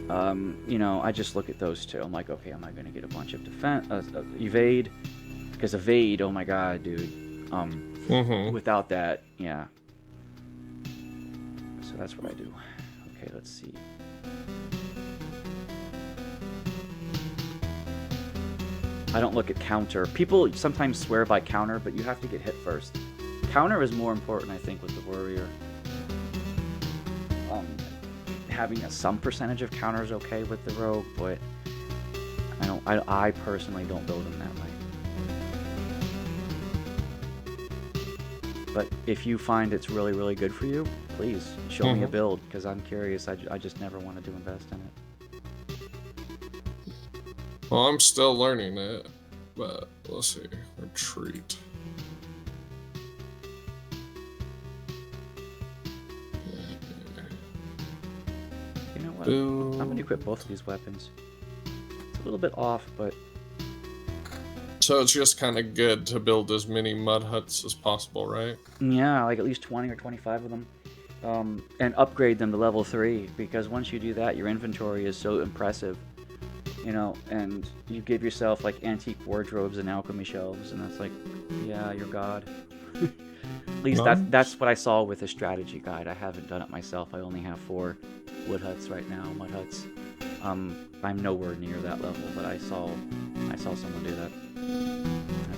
You know, I just look at those 2. I'm like, okay, am I going to get a bunch of evade? Because evade, oh my god, dude. Without that, yeah. So that's what I do. Okay, let's see. I don't look at counter. People sometimes swear by counter, but you have to get hit first. Counter is more important, I think, with the warrior. Having some percentage of counter is okay with the rogue, but I personally don't build them that way. But if you find it's really, really good for you, please show me a build, because I'm curious. I just never wanted to invest in it. Well, I'm still learning it, but let's see. Retreat. You know what? I'm going to equip both of these weapons. It's a little bit off, but... So it's just kind of good to build as many mud huts as possible, right? Yeah, like at least 20 or 25 of them. And upgrade them to level 3, because once you do that, your inventory is so impressive. You know, and you give yourself like antique wardrobes and alchemy shelves, and that's like, yeah, you're god. At least that's what I saw with the strategy guide. I haven't done it myself. I only have 4 wood huts right now, mud huts. I'm nowhere near that level, but I saw someone do that.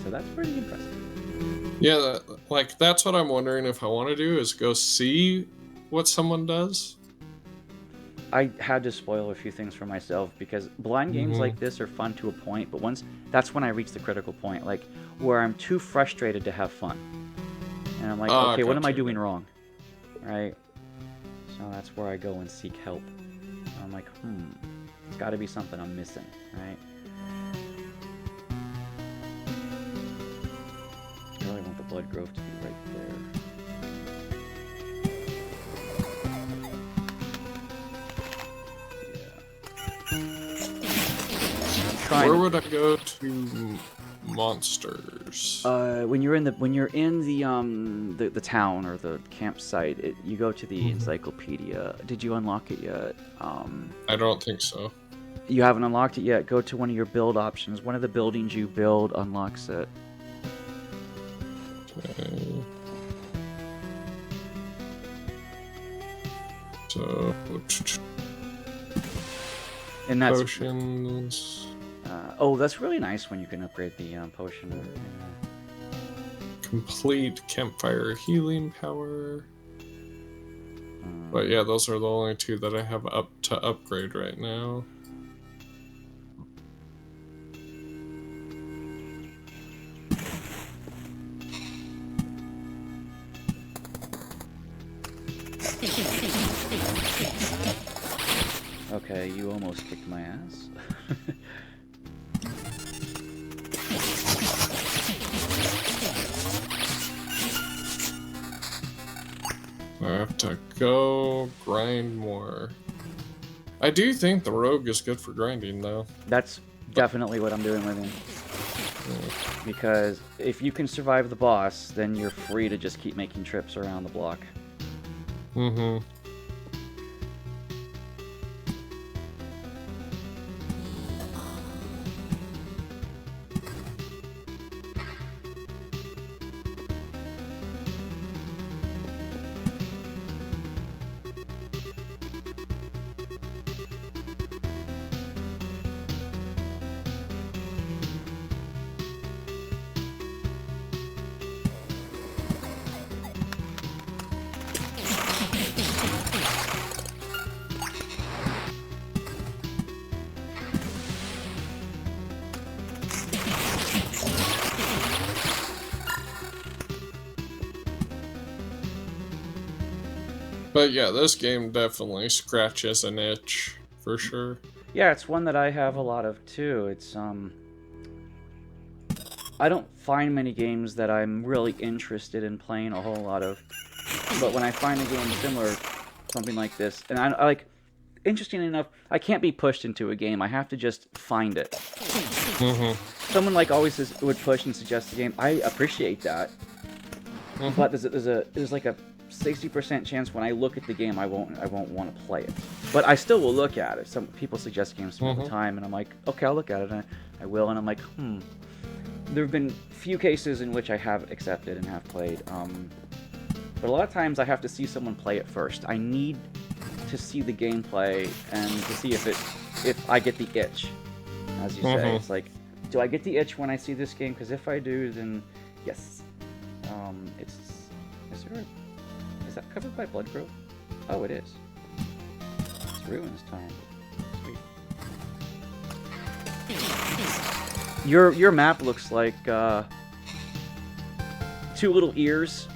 So that's pretty impressive. Yeah, like that's what I'm wondering if I want to do is go see what someone does. I had to spoil a few things for myself because blind games Mm-hmm. like this are fun to a point, but that's when I reach the critical point, like where I'm too frustrated to have fun, and I'm like, Ah, okay, what am I gotcha. doing wrong, right? So that's where I go and seek help. I'm like, it's got to be something I'm missing, right? I really want the Blood Grove to be right there. Where would I go to monsters? When you're in the town or the campsite, you go to the encyclopedia. Did you unlock it yet? I don't think so. You haven't unlocked it yet. Go to one of your build options. One of the buildings you build unlocks it. Okay. So, And that's potions. oh, that's really nice when you can upgrade the potion. Complete campfire healing power. But yeah, those are the only two that I have up to upgrade right now. Okay, you almost kicked my ass. I have to go grind more. I do think the rogue is good for grinding, though. That's definitely what I'm doing with him. Because if you can survive the boss, then you're free to just keep making trips around the block. Mm-hmm. But yeah, this game definitely scratches an itch, for sure. Yeah, it's one that I have a lot of too. It's I don't find many games that I'm really interested in playing a whole lot of. But when I find a game similar, something like this, and I like, interesting enough, I can't be pushed into a game. I have to just find it. Someone like always would push and suggest a game. I appreciate that, but there's like a 60% chance when I look at the game I won't want to play it. But I still will look at it. Some people suggest games to me all the time, and I'm like, okay, I'll look at it, and I will, and I'm like, There have been few cases in which I have accepted and have played, but a lot of times I have to see someone play it first. I need to see the gameplay and to see if I get the itch, as you say. It's like, do I get the itch when I see this game? Because if I do, then yes. Is that covered by Blood Grove? Oh, it is. It's Ruins time. Sweet. Your map looks like two little ears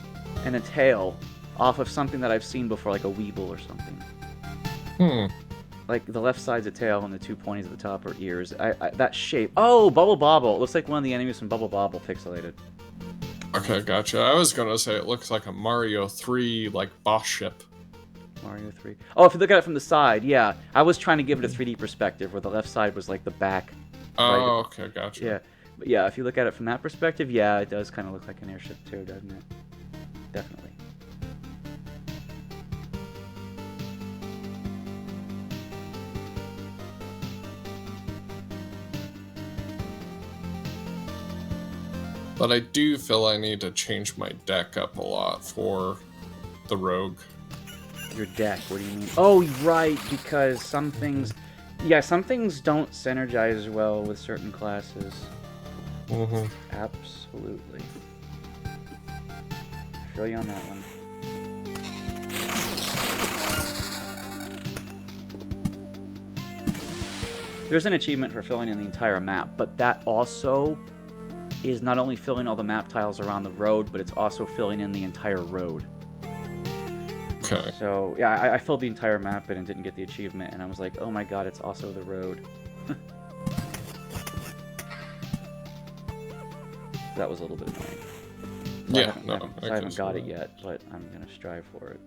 and a tail off of something that I've seen before, like a Weeble or something. Like the left side's a tail and the two pointies at the top are ears. That shape. Oh, Bubble Bobble. It looks like one of the enemies from Bubble Bobble pixelated. Okay, gotcha. I was gonna say it looks like a Mario 3 like boss ship. Mario 3. Oh, if you look at it from the side, yeah. I was trying to give it a 3D perspective where the left side was like the back. Oh, okay, gotcha. Yeah. But yeah, if you look at it from that perspective, yeah, it does kind of look like an airship too, doesn't it? Definitely. But I do feel I need to change my deck up a lot for the rogue. Your deck, what do you mean? Oh, right, because some things... Yeah, some things don't synergize well with certain classes. Absolutely. I feel you on that one. There's an achievement for filling in the entire map, but that also is not only filling all the map tiles around the road, but it's also filling in the entire road. Okay. So, yeah, I filled the entire map in and didn't get the achievement, and I was like, oh my god, it's also the road. That was a little bit annoying. So Yeah, I haven't got it yet, but I'm going to strive for it.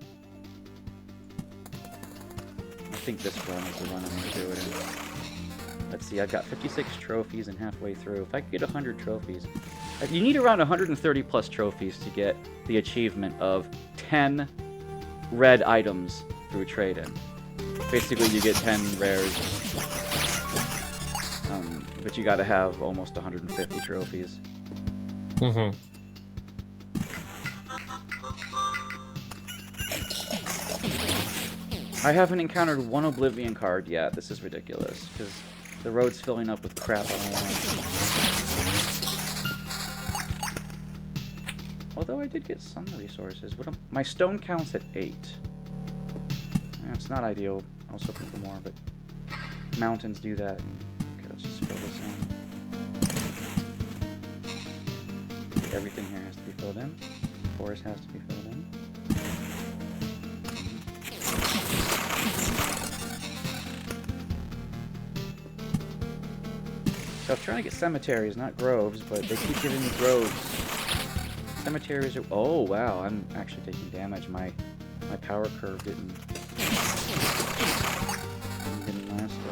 I think this run is the run I'm going to do it in. Let's see, I've got 56 trophies and halfway through. If I could get 100 trophies... You need around 130 plus trophies to get the achievement of 10 red items through trade-in. Basically, you get 10 rares. But you gotta have almost 150 trophies. Mm-hmm. I haven't encountered one Oblivion card yet. This is ridiculous, because the road's filling up with crap I don't want. Although I did get some resources. My stone count's at 8. It's not ideal. I was hoping for more, but mountains do that. Okay, let's just fill this in. Everything here has to be filled in. Forest has to be filled in. So I was trying to get cemeteries, not groves, but they keep giving me groves. Cemeteries are... Oh, wow, I'm actually taking damage. My power curve didn't last long.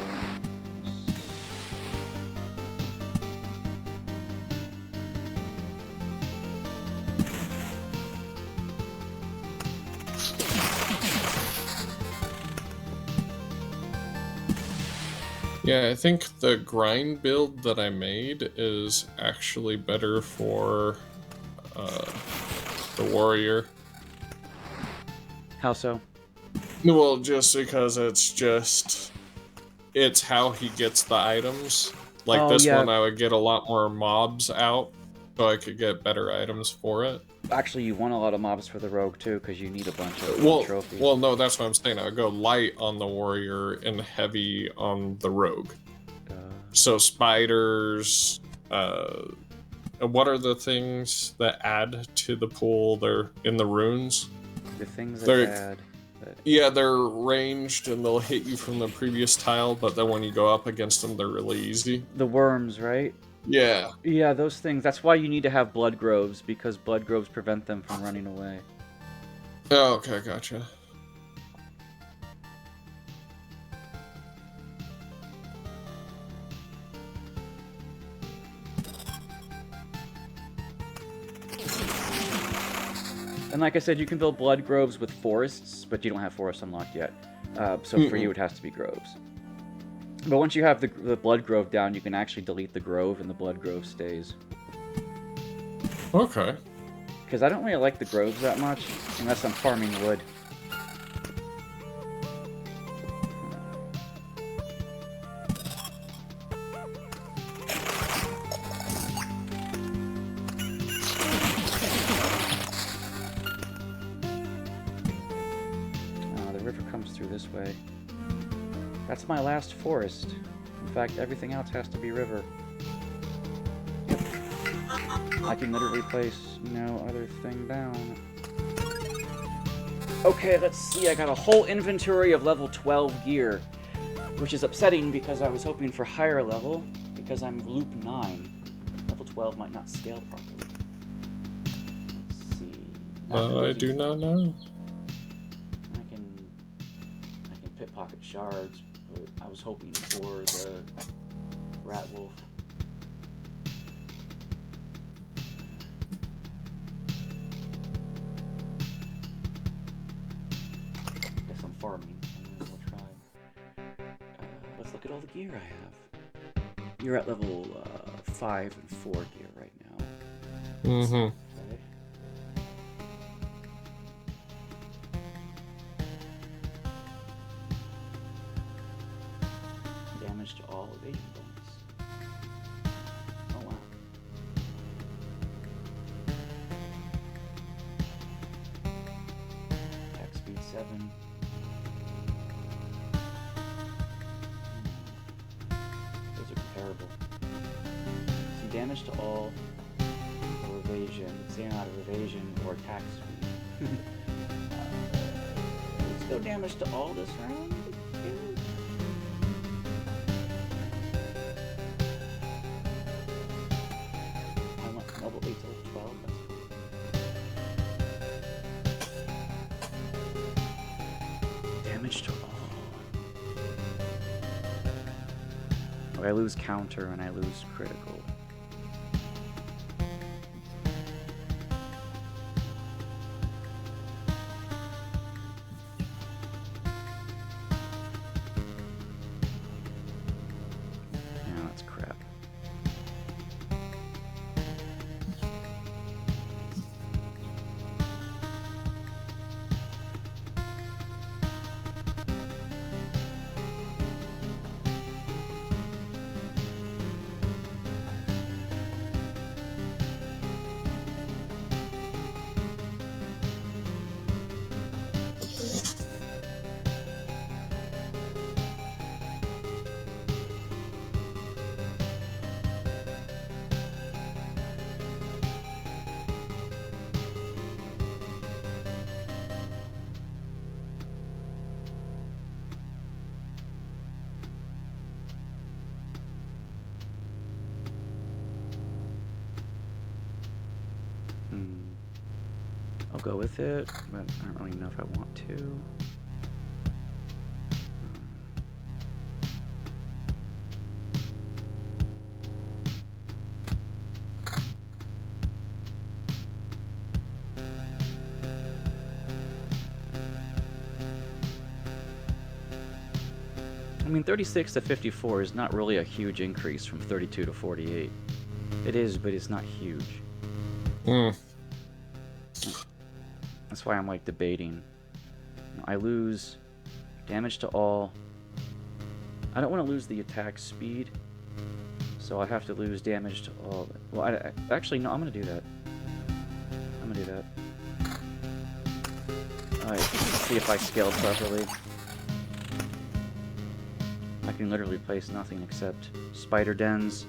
Yeah, I think the grind build that I made is actually better for the warrior. How so? Well, just because it's how he gets the items. Like Oh, this yeah. one, I would get a lot more mobs out, so I could get better items for it. Actually, you want a lot of mobs for the rogue, too, because you need a bunch of trophies. Well, no, that's what I'm saying. I would go light on the warrior and heavy on the rogue. So spiders, what are the things that add to the pool? They're in the runes. The things that add... Yeah, they're ranged and they'll hit you from the previous tile, but then when you go up against them, they're really easy. The worms, right? Yeah. Yeah, those things. That's why you need to have blood groves, because blood groves prevent them from running away. Oh, okay, gotcha. And like I said, you can build blood groves with forests, but you don't have forests unlocked yet. So for you, it has to be groves. But once you have the blood grove down, you can actually delete the grove, and the blood grove stays. Okay. Because I don't really like the groves that much, unless I'm farming wood. The river comes through this way. That's my last forest. In fact, everything else has to be river. Yep. I can literally place no other thing down. Okay, let's see. I got a whole inventory of level 12 gear, which is upsetting because I was hoping for higher level, because I'm loop 9. Level 12 might not scale properly. Let's see. I do not know. I can pickpocket shards, but I was hoping for the rat wolf. Guess I'm farming. We'll try. Let's look at all the gear I have. You're at level 5 and 4 gear right now. Mm-hmm. Okay. Damage to all evasion bonus. Oh wow. Attack speed 7. damage to all, or evasion. Stay out of evasion or attack speed. Let's go damage to all this round. I went from level 8 to level 12. That's damage to all. I lose counter and I lose critical. Yeah, that's crap. I'll go with it, but I don't really know if I want to. I mean, 36 to 54 is not really a huge increase from 32 to 48. It is, but it's not huge. That's why I'm like debating. I lose damage to all. I don't want to lose the attack speed, so I have to lose damage to all. Well, actually, no, I'm going to do that. I'm going to do that. Alright, see if I scaled properly. I can literally place nothing except spider dens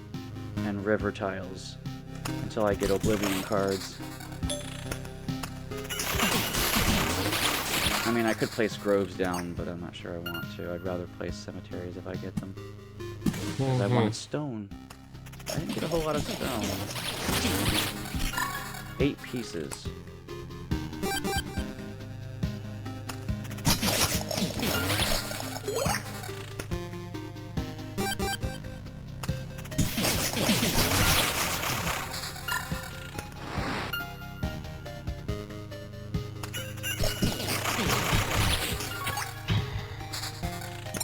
and river tiles until I get Oblivion cards. I mean, I could place groves down, but I'm not sure I want to. I'd rather place cemeteries if I get them. I want stone. I didn't get a whole lot of stone. 8 pieces.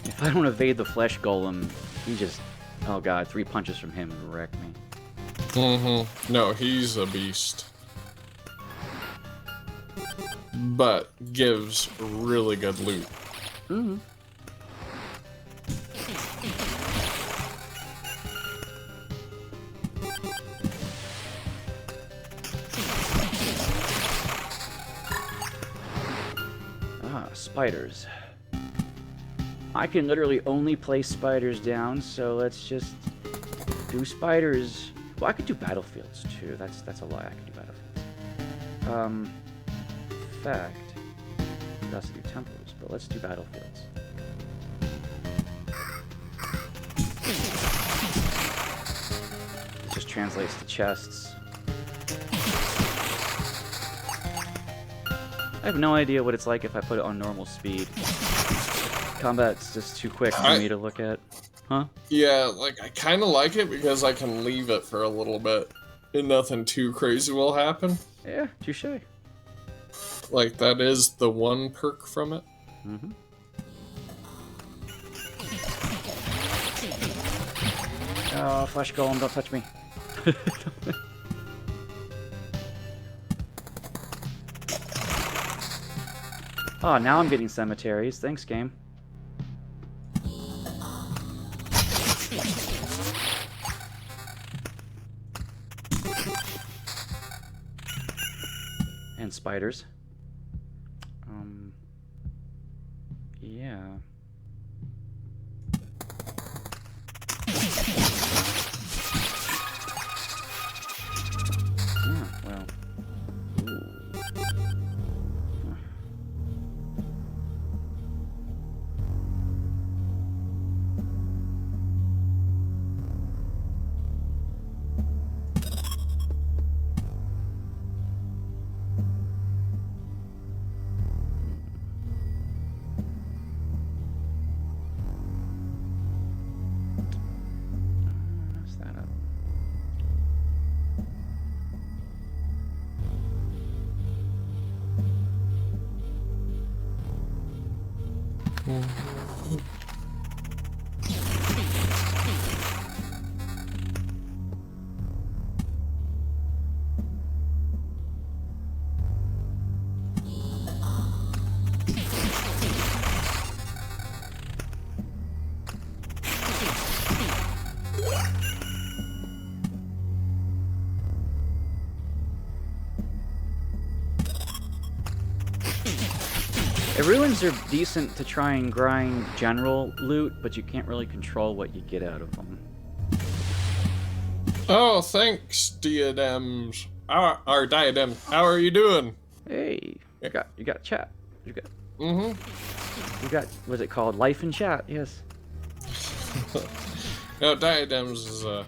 If I don't evade the flesh golem, he just... Oh god, 3 punches from him would wreck me. No, he's a beast. But gives really good loot. Ah, spiders. I can literally only place spiders down, so let's just do spiders. Well, I could do battlefields too. That's a lie. I could do battlefields. In fact, I also do temples, but let's do battlefields. It just translates to chests. I have no idea what it's like if I put it on normal speed. Combat's just too quick for me to look at. Huh? Yeah, like, I kind of like it because I can leave it for a little bit and nothing too crazy will happen. Yeah, touche. Like, that is the one perk from it. Oh, flesh golem, don't touch me. Oh, now I'm getting cemeteries. Thanks, game. And spiders. Yeah. Ruins are decent to try and grind general loot, but you can't really control what you get out of them. Oh, thanks, diadems. Our diadem. How are you doing? Hey, you got chat. You got. Mm-hmm. You got. What's it called? Life in chat. Yes. No, diadems is a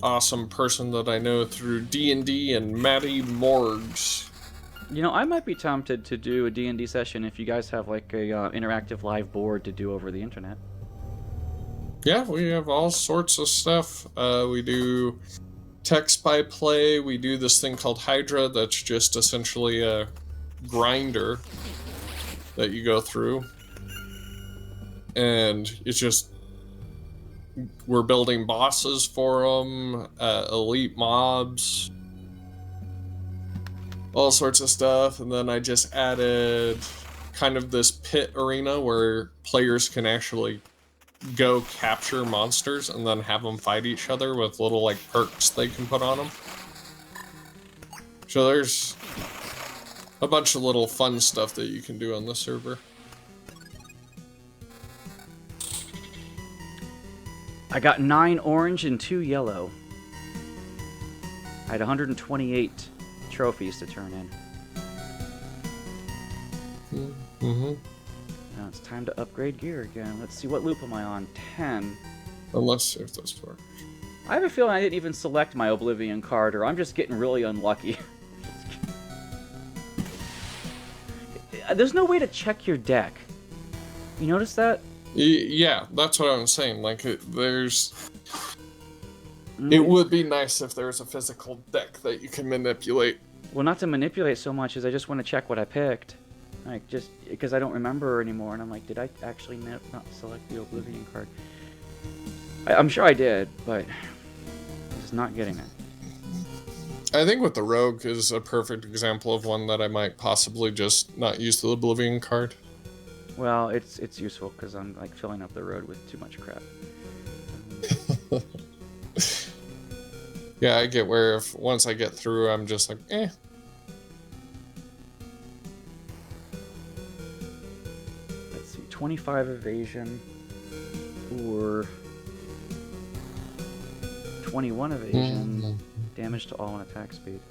awesome person that I know through D&D and Matty Morgs. You know, I might be tempted to do a D&D session if you guys have like a interactive live board to do over the internet. Yeah, we have all sorts of stuff. We do text by play. We do this thing called Hydra that's just essentially a grinder that you go through. And it's just, we're building bosses for them, elite mobs, all sorts of stuff. And then I just added kind of this pit arena where players can actually go capture monsters and then have them fight each other with little like perks they can put on them. So there's a bunch of little fun stuff that you can do on the server. I got 9 orange and 2 yellow. I had 128 trophies to turn in. Mm-hmm. Now it's time to upgrade gear again. Let's see, what loop am I on? 10. Let's see if this works. I have a feeling I didn't even select my Oblivion card, or I'm just getting really unlucky. There's no way to check your deck. You notice that? Yeah, that's what I'm saying. Like, there's... It would be nice if there was a physical deck that you can manipulate. Well, not to manipulate so much as I just want to check what I picked. Like, just because I don't remember anymore, and I'm like, did I actually not select the Oblivion card? I'm sure I did, but I'm just not getting it. I think with the Rogue is a perfect example of one that I might possibly just not use the Oblivion card. Well, it's useful because I'm like filling up the road with too much crap. Yeah, I get where if once I get through, I'm just like, eh. Let's see, 25 evasion or 21 evasion, damage to all and attack speed.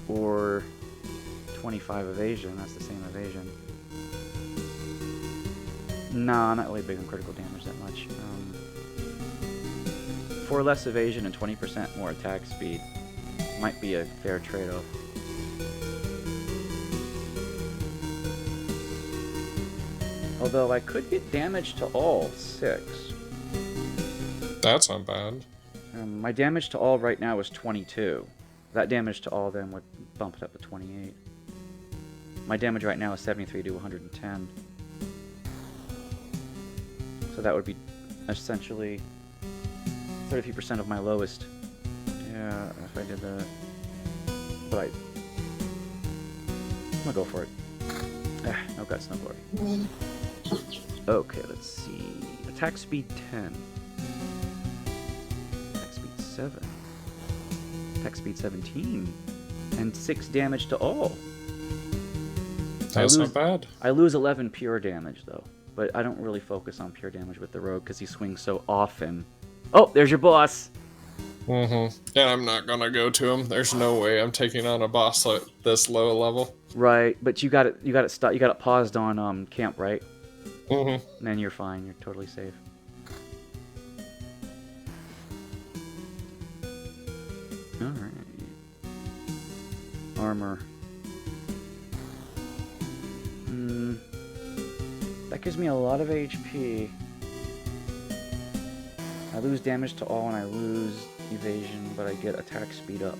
Or 25 evasion, that's the same evasion. Nah, not really big on critical damage that much. 4 less evasion and 20% more attack speed might be a fair trade-off. Although I could get damage to all 6. That's not bad. My damage to all right now is 22. That damage to all then would bump it up to 28. My damage right now is 73 to 110. So that would be essentially 33% of my lowest. Yeah, if I did that. But I'm gonna go for it. No guts, no glory. Okay, let's see. Attack speed 10. Attack speed 7. Attack speed 17. And 6 damage to all. That's not bad. I lose 11 pure damage, though. But I don't really focus on pure damage with the rogue because he swings so often. Oh, there's your boss! Mm-hmm. And I'm not gonna go to him. There's no way I'm taking on a boss at this low level. Right, but you got it paused on camp, right? Mm-hmm. And then you're fine. You're totally safe. All right. Armor. That gives me a lot of HP. I lose damage to all and I lose evasion, but I get attack speed up.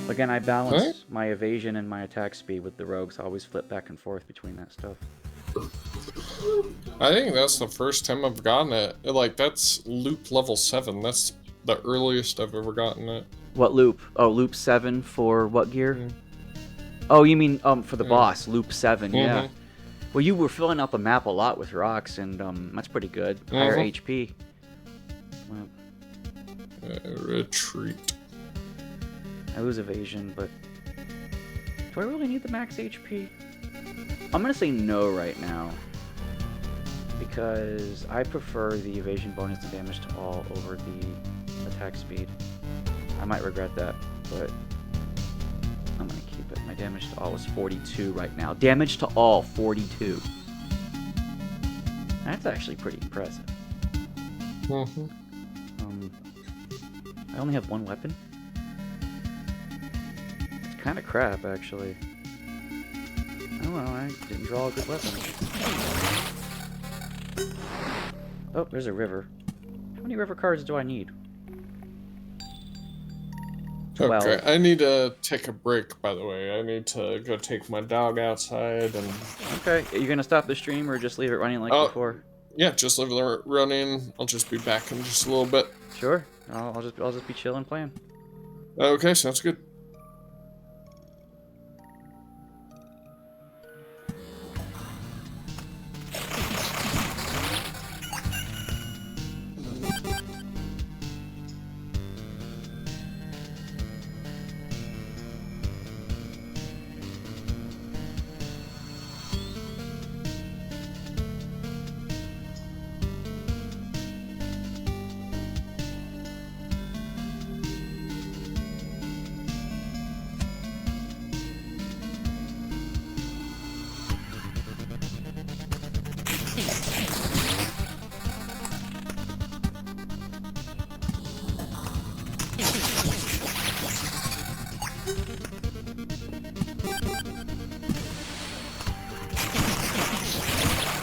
Again, I Alright. balance my evasion and my attack speed with the rogues. I always flip back and forth between that stuff. I think that's the first time I've gotten it. Like, that's loop level 7. That's the earliest I've ever gotten it. What loop? Oh, loop 7 for what gear? Mm. Oh, you mean for the Mm. boss, loop 7, yeah. Mhm. Well, you were filling out the map a lot with rocks, and that's pretty good. Higher Mhm. HP. Well, Retreat. I lose evasion, but do I really need the max HP? I'm gonna say no right now, because I prefer the evasion bonus to damage to all over the attack speed. I might regret that, but I'm gonna keep it. My damage to all is 42 right now. Damage to all, 42. That's actually pretty impressive. Mhm. I only have one weapon. It's kind of crap, actually. Oh well, I didn't draw a good weapon. Oh, there's a river. How many river cards do I need? 12. Okay, I need to take a break, by the way. I need to go take my dog outside and... Okay, are you gonna stop the stream or just leave it running like Oh. before? Yeah, just leave it running. I'll just be back in just a little bit. Sure. I'll just be chilling playing. Okay, sounds good.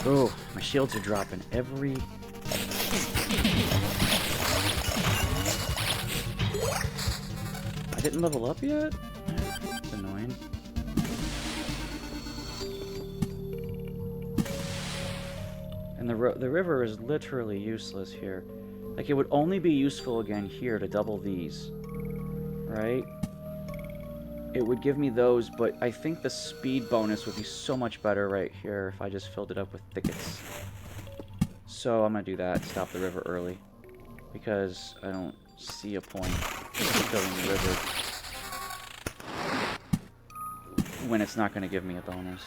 Oh, my shields are dropping every... I didn't level up yet? That's annoying. And the river is literally useless here. Like, it would only be useful again here to double these. Right? It would give me those, but I think the speed bonus would be so much better right here if I just filled it up with thickets. So I'm gonna do that, stop the river early. Because I don't see a point in filling the river when it's not gonna give me a bonus.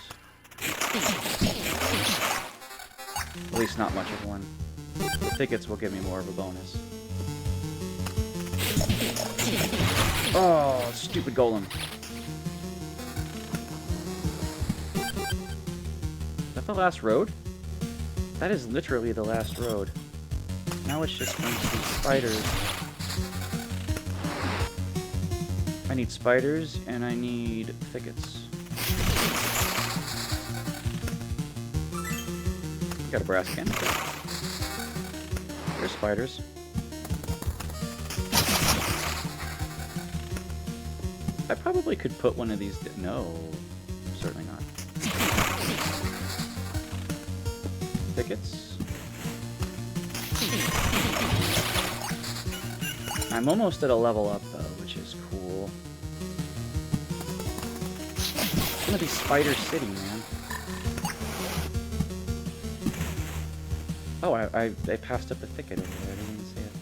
At least not much of one. The thickets will give me more of a bonus. Oh, stupid golem. Is that the last road? That is literally the last road. Now it's just going to be spiders. I need spiders and I need thickets. Got a brass can. There's spiders. I probably could put one of these... No, certainly not. Thickets. I'm almost at a level up, though, which is cool. It's gonna be Spider City, man. Oh, I passed up a thicket over there. I didn't even see it.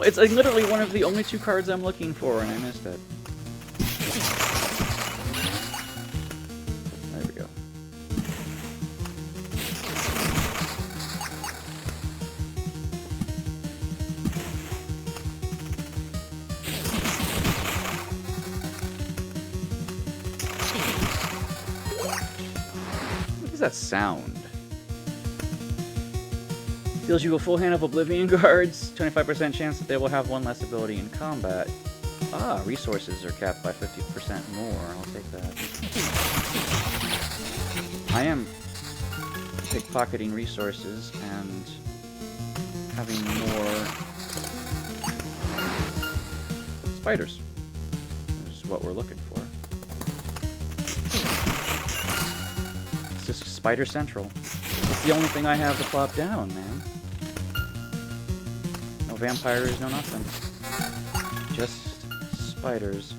It's like literally one of the only two cards I'm looking for, and I missed it. There we go. What is that sound? Deals you a full hand of Oblivion guards. 25% chance that they will have one less ability in combat. Ah, resources are capped by 50% more. I'll take that. I am pickpocketing resources and having more spiders. This is what we're looking for. It's just Spider Central. It's the only thing I have to plop down, man. No vampires, no nothing. Just spiders.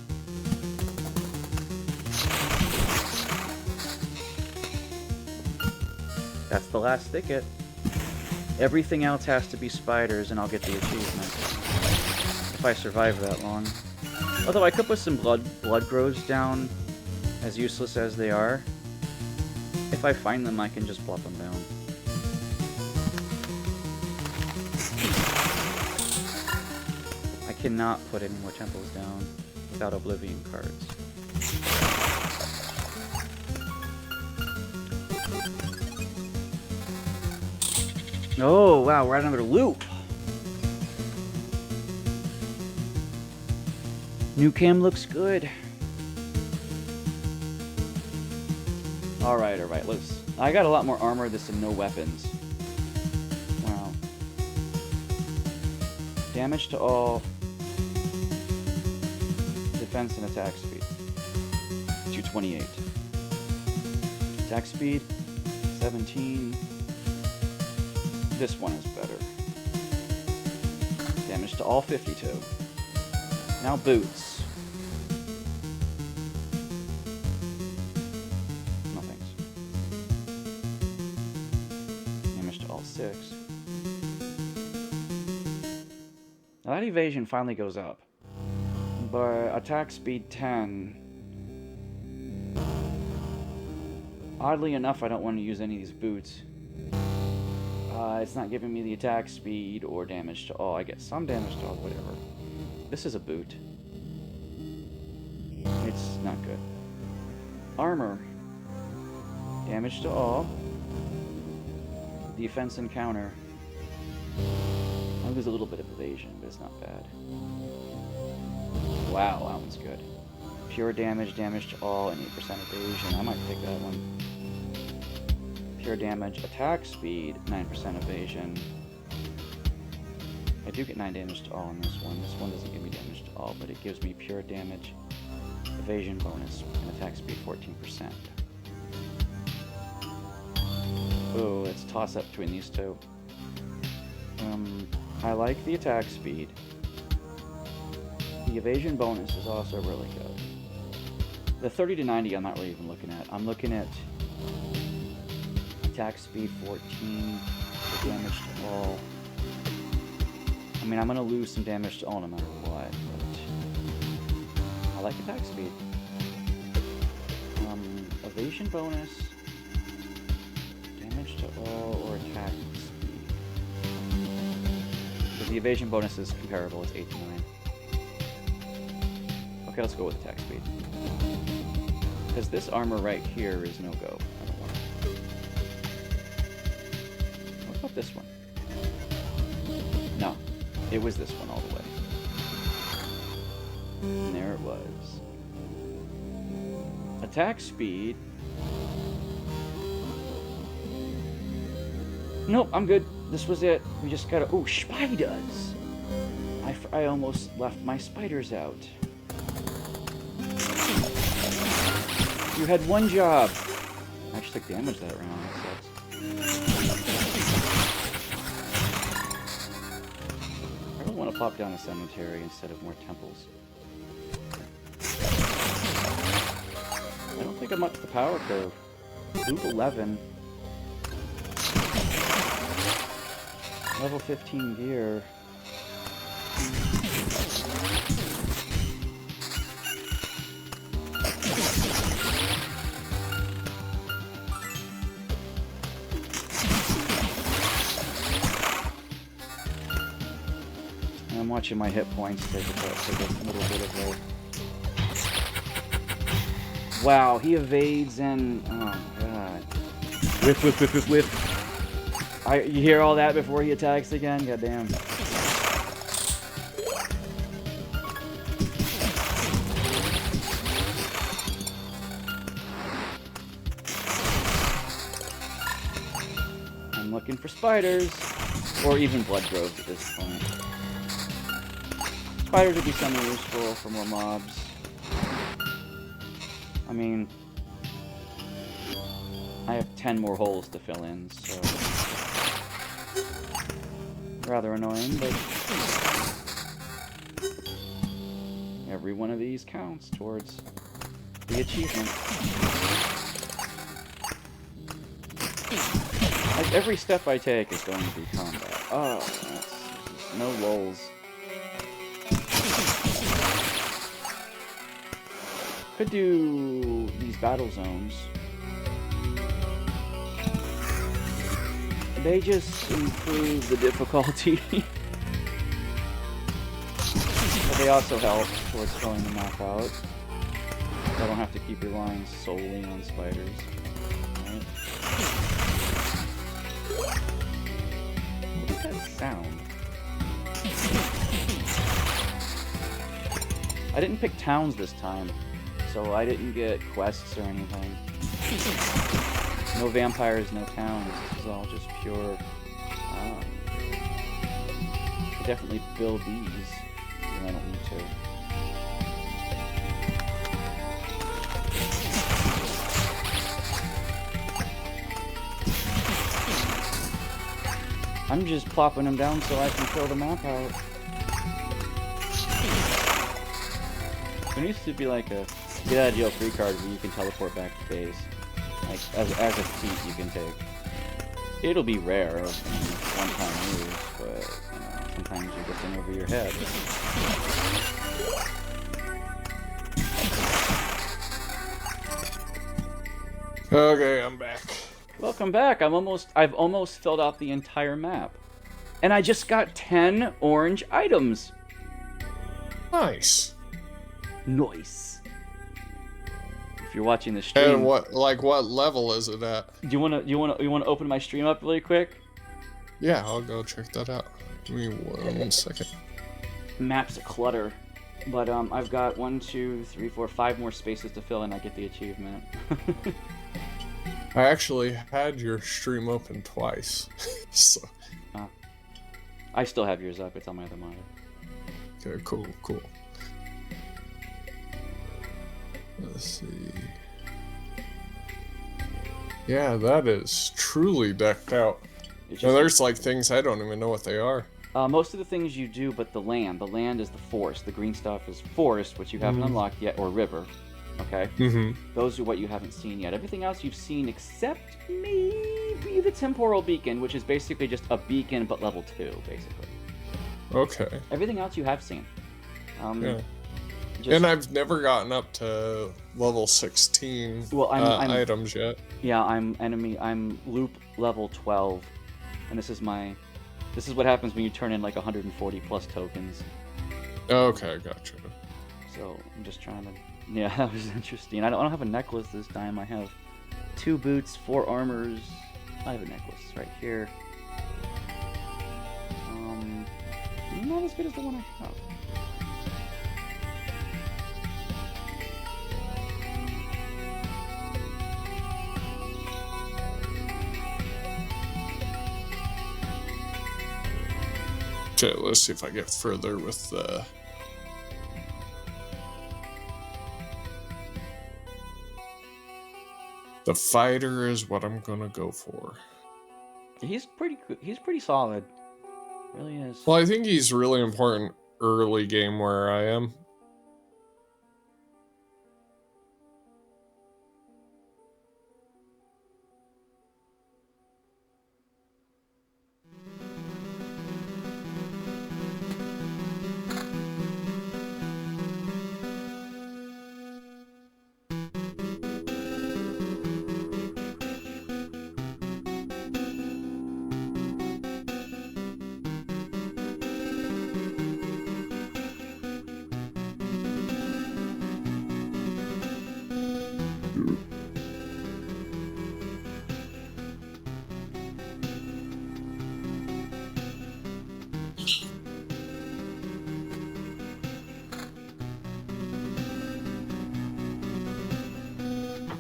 That's the last thicket. Everything else has to be spiders, and I'll get the achievement. If I survive that long. Although I could put some blood grows down, as useless as they are. If I find them, I can just plop them down. I cannot put any more temples down without Oblivion cards. Oh, wow, we're at another loop. New cam looks good. Alright, let's... I got a lot more armor, this and no weapons. Wow. Damage to all. Defense and attack speed. 228. Attack speed, 17. This one is better. Damage to all, 52. Now boots. No thanks. Damage to all, 6. Now that evasion finally goes up. But attack speed, 10. Oddly enough, I don't want to use any of these boots. It's not giving me the attack speed or damage to all. I get some damage to all, whatever. This is a boot. It's not good. Armor. Damage to all. Defense and counter. I lose a little bit of evasion, but it's not bad. Wow, that one's good. Pure damage, damage to all, and 8% evasion. I might pick that one. Pure damage, attack speed, 9% evasion. I do get 9 damage to all on this one. This one doesn't give me damage to all, but it gives me pure damage, evasion bonus, and attack speed 14%. Oh, let's toss up between these two. I like the attack speed. The evasion bonus is also really good. The 30 to 90 I'm not really even looking at. I'm looking at attack speed 14, the damage to all. I mean, I'm going to lose some damage to all no matter what, but I like attack speed. Evasion bonus, damage to all, or attack speed. Because the evasion bonus is comparable, it's 8 to 9. Okay, let's go with attack speed. Because this armor right here is no go. I don't want it. What about this one? No, it was this one all the way. And there it was. Attack speed. Nope, I'm good. This was it. We just gotta... Oh, spiders! I almost left my spiders out. You had one job. I actually took damage that round. That sucks. I really want to pop down a cemetery instead of more temples. I don't think I'm up to the power curve. Loop 11. Level 15 gear. I'm watching my hit points take a little bit of a... Wow, he evades and... Oh, God. Whiff, whiff, whiff, whiff, whiff. You hear all that before he attacks again? Goddamn. I'm looking for spiders. Or even blood groves at this point. spiders would be semi-useful for more mobs. I mean, I have 10 more holes to fill in, so... rather annoying, but... every one of these counts towards the achievement. Like, every step I take is going to be combat. Oh, that's no lulls. Could do these battle zones. They just improve the difficulty. But they also help towards filling the map out. I don't have to keep relying solely on spiders. Right? What is that sound? I didn't pick towns this time, so I didn't get quests or anything. No vampires, no towns. This is all just pure... I definitely build these, and I don't need to. I'm just plopping them down so I can fill the map out. There needs to be like a get out of jail free card where you can teleport back to base. Like, as a feat you can take. It'll be rare, one-time use, but, you know, sometimes you get them over your head. Okay, I'm back. Welcome back. I've almost filled out the entire map. And I just got 10 orange items. Nice. Nice. If you're watching the stream, And what level is it at? do you wanna open my stream up really quick? Yeah, I'll go check that out. Give me 1 second. Map's a clutter, but I've got 1, 2, 3, 4, 5 more spaces to fill, and I get the achievement. I actually had your stream open twice. So. I still have yours up. It's on my other monitor. Okay, cool. Let's see. Yeah, that is truly decked out. It's Now, just, there's like things I don't even know what they are. most of the things you do, but the land is the forest. The green stuff is forest, which you haven't unlocked yet, or river. Okay? Mm-hmm. Those are what you haven't seen yet. Everything else you've seen except maybe the temporal beacon, which is basically just a beacon, but level 2, basically. Okay. Everything else you have seen. Yeah. Just, And I've never gotten up to level 16 well, I'm items yet. Yeah, I'm loop level 12, and this is what happens when you turn in like 140 plus tokens. Okay, gotcha. So I'm just trying to, yeah, that was interesting. I don't have a necklace this time. I have 2 boots, 4 armors. I have a necklace right here. Not as good as the one I have. Okay, let's see if I get further with the... The fighter is what I'm gonna go for. He's pretty good. He's pretty solid. Really is. Well, I think he's really important early game where I am.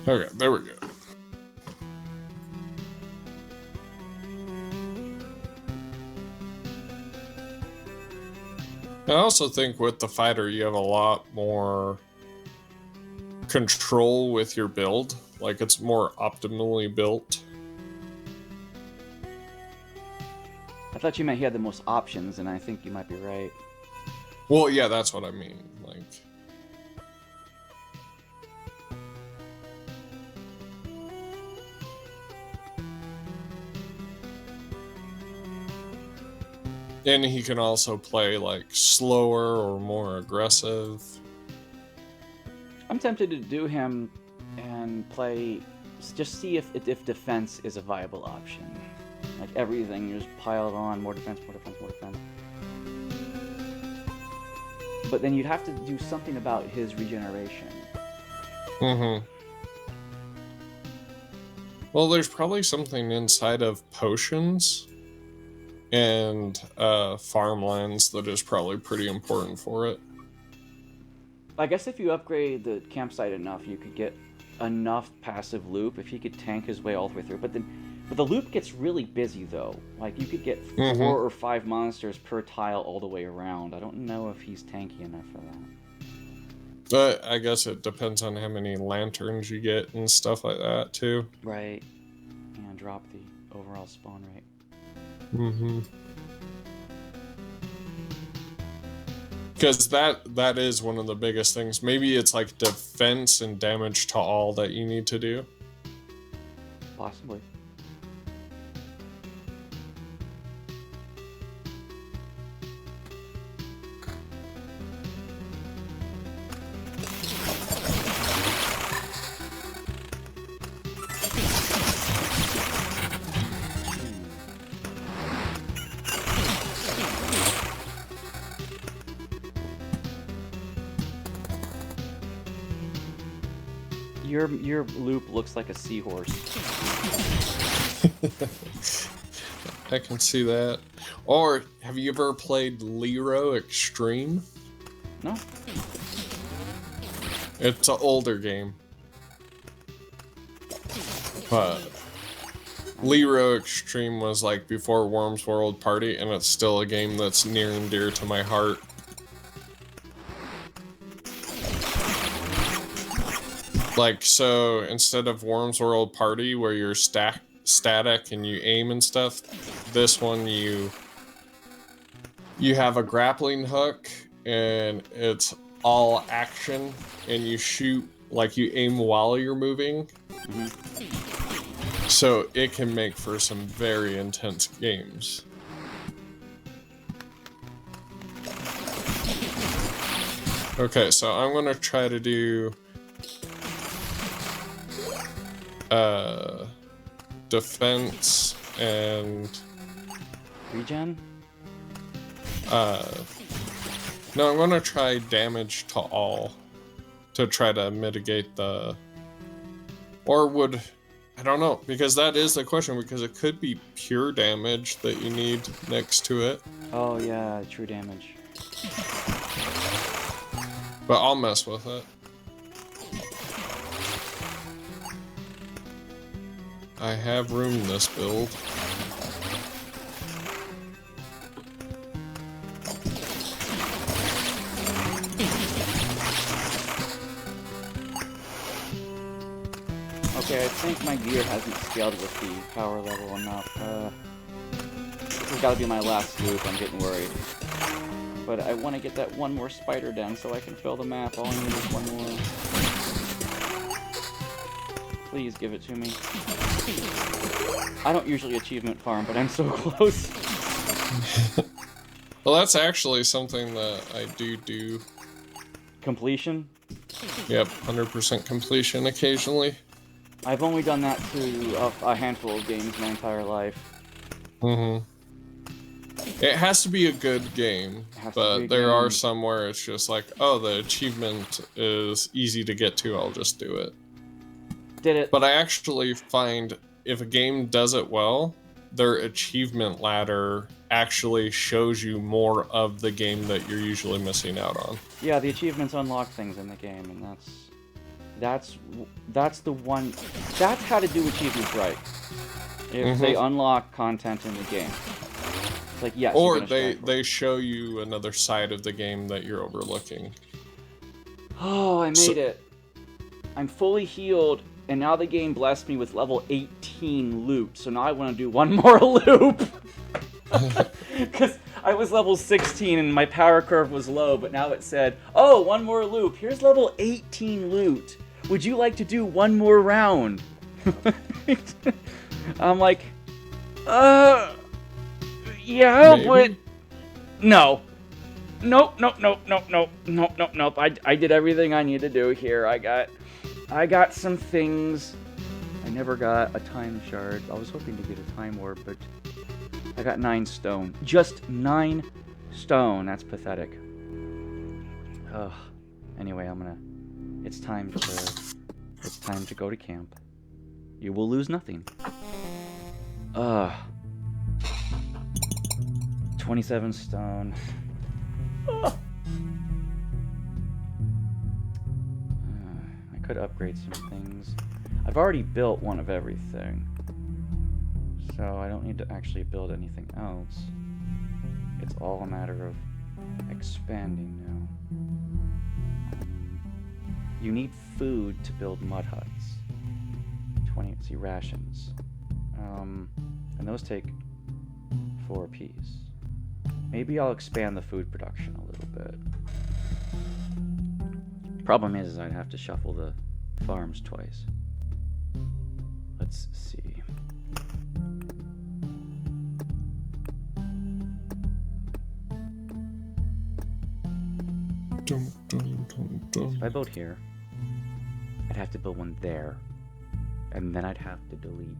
Okay, there we go. I also think with the fighter, you have a lot more control with your build. Like, it's more optimally built. I thought you meant he had the most options, and I think you might be right. Well, yeah, that's what I mean. Like, and he can also play like slower or more aggressive. I'm tempted to do him and play, just see if defense is a viable option. Like everything just piled on, more defense, more defense, more defense. But then you'd have to do something about his regeneration. Mm-hmm. Well, there's probably something inside of potions and farmlands that is probably pretty important for it. I guess if you upgrade the campsite enough, you could get enough passive loop if he could tank his way all the way through. But the loop gets really busy though. Like you could get 4 or 5 monsters per tile all the way around. I don't know if he's tanky enough for that. But I guess it depends on how many lanterns you get and stuff like that too. Right. And drop the overall spawn rate. Mm-hmm. Because that is one of the biggest things. Maybe it's like defense and damage to all that you need to do. Possibly. Your loop looks like a seahorse. I can see that. Or have you ever played Lero Extreme? No. It's an older game. But Lero Extreme was like before Worms World Party, and it's still a game that's near and dear to my heart. Like, so instead of Worms World Party where you're static and you aim and stuff, this one you have a grappling hook and it's all action and you shoot, like you aim while you're moving. Mm-hmm. So it can make for some very intense games. Okay, so I'm gonna try to do defense and regen. No, I'm gonna try damage to all to try to mitigate the. Or would, I don't know, because that is the question, because it could be pure damage that you need next to it. Oh yeah, true damage. But I'll mess with it. I have room in this build. Okay, I think my gear hasn't scaled with the power level enough. This has got to be my last loop, I'm getting worried. But I want to get that one more spider down so I can fill the map. All I need is one more. Please give it to me. I don't usually achievement farm, but I'm so close. Well, that's actually something that I do. Completion? Yep, 100% completion occasionally. I've only done that to a handful of games my entire life. Mm-hmm. It has to be a good game, but there are some where it's just like, oh, the achievement is easy to get to, I'll just do it. Did it? But I actually find if a game does it well, their achievement ladder actually shows you more of the game that you're usually missing out on. Yeah, the achievements unlock things in the game, and that's the one. That's how to do achievements right. If they unlock content in the game. It's like, yes, you're Or gonna strike. they show you another side of the game that you're overlooking. Oh, I So- made it. I'm fully healed, and now the game blessed me with level 18 loot. So now I want to do one more loop. Because I was level 16 and my power curve was low, but now it said, oh, one more loop. Here's level 18 loot. Would you like to do one more round? I'm like, yeah, Maybe. but no. Nope. I did everything I need to do here. I got some things. I never got a time shard. I was hoping to get a time warp, but I got 9 stone. Just 9 stone. That's pathetic. Ugh. Anyway, it's time to go to camp. You will lose nothing. 27 stone. I could upgrade some things. I've already built one of everything, so I don't need to actually build anything else. It's all a matter of expanding now. You need food to build mud huts. 20 rations. And those take 4 apiece. Maybe I'll expand the food production a little bit. Problem is I'd have to shuffle the farms twice. Let's see. If I build here, I'd have to build one there, and then I'd have to delete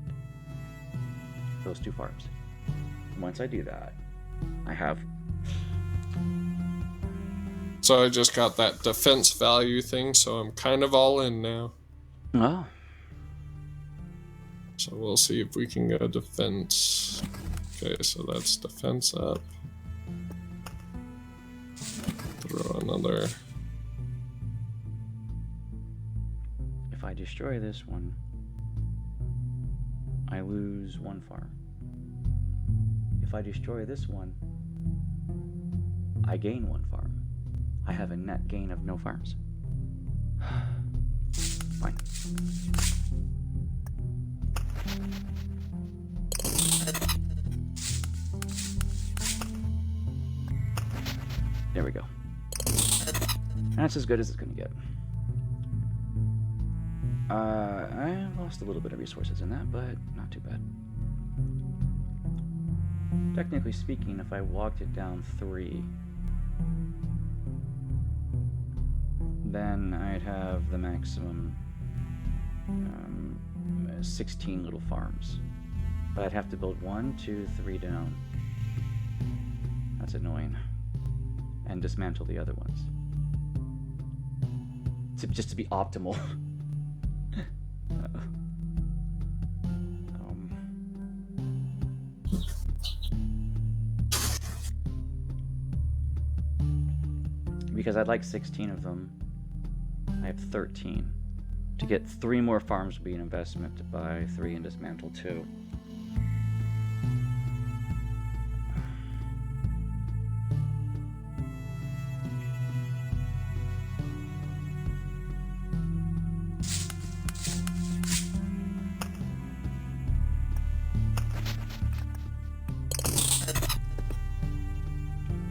those 2 farms. Once I do that, I have... So I just got that defense value thing, so I'm kind of all in now. Oh. So we'll see if we can go defense. Okay, so that's defense up. Throw another. If I destroy this one, I lose 1 farm. If I destroy this one, I gain 1 farm. I have a net gain of no farms. Fine. There we go. That's as good as it's gonna get. I lost a little bit of resources in that, but not too bad. Technically speaking, if I walked it down 3, then I'd have the maximum 16 little farms. But I'd have to build 1, 2, 3 down. That's annoying. And dismantle the other ones. Just to be optimal. Because I'd like 16 of them. I have 13. To get 3 more farms would be an investment to buy 3 and dismantle 2.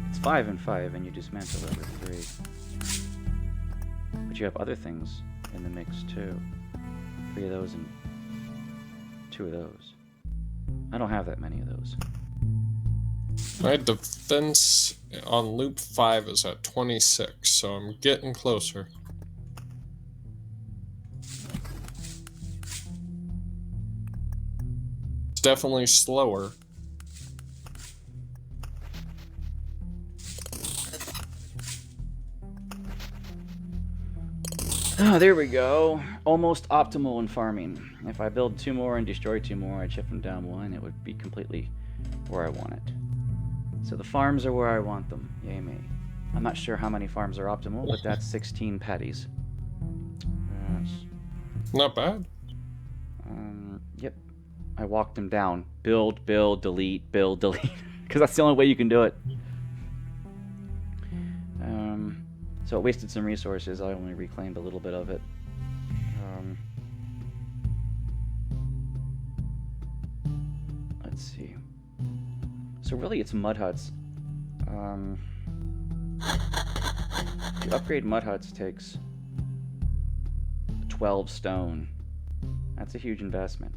It's 5 and 5, and you dismantle over 3. But you have other things in the mix too. 3 of those and 2 of those. I don't have that many of those. My defense on loop 5 is at 26, so I'm getting closer. It's definitely slower. Oh, there we go. Almost optimal in farming. If I build 2 more and destroy 2 more, I'd shift them down 1. It would be completely where I want it. So the farms are where I want them. Yay me. I'm not sure how many farms are optimal, but that's 16 patties. Not bad. Yep. I walked them down. Build, delete, build, delete. because that's the only way you can do it. So it wasted some resources. I only reclaimed a little bit of it. Let's see. So really, it's mud huts. To upgrade mud huts takes 12 stone. That's a huge investment.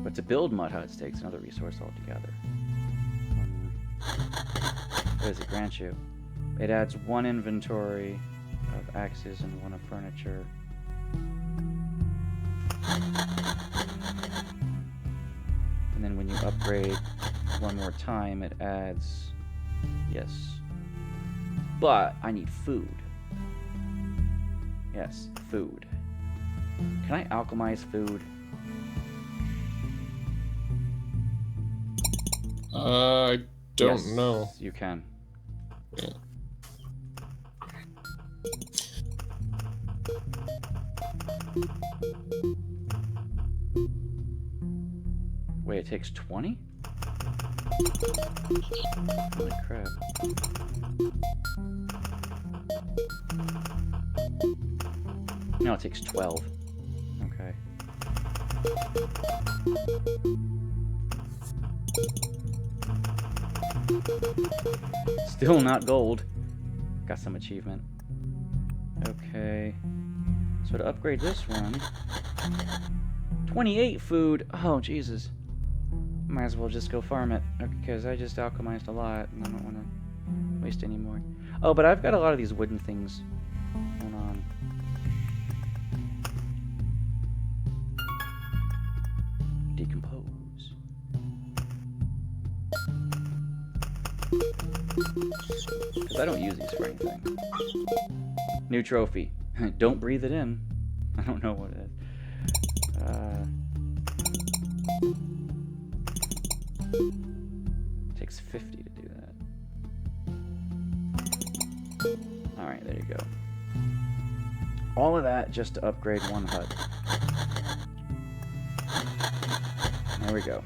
But to build mud huts takes another resource altogether. What does it grant you? It adds 1 inventory of axes and 1 of furniture. And then when you upgrade 1 more time, it adds... Yes. But I need food. Yes, food. Can I alchemize food? I don't Yes, know. You can. Yeah. Wait, it takes 20? Holy crap. No, it takes 12. Okay. Still not gold. Got some achievement. Okay. So to upgrade this one... 28 food! Oh, Jesus. Might as well just go farm it, because I just alchemized a lot, and I don't want to waste any more. Oh, but I've got a lot of these wooden things going on. Decompose. Because I don't use these for anything. New trophy. Don't breathe it in. I don't know what it is. Takes 50 to do that. Alright, there you go. All of that just to upgrade 1 hut. There we go.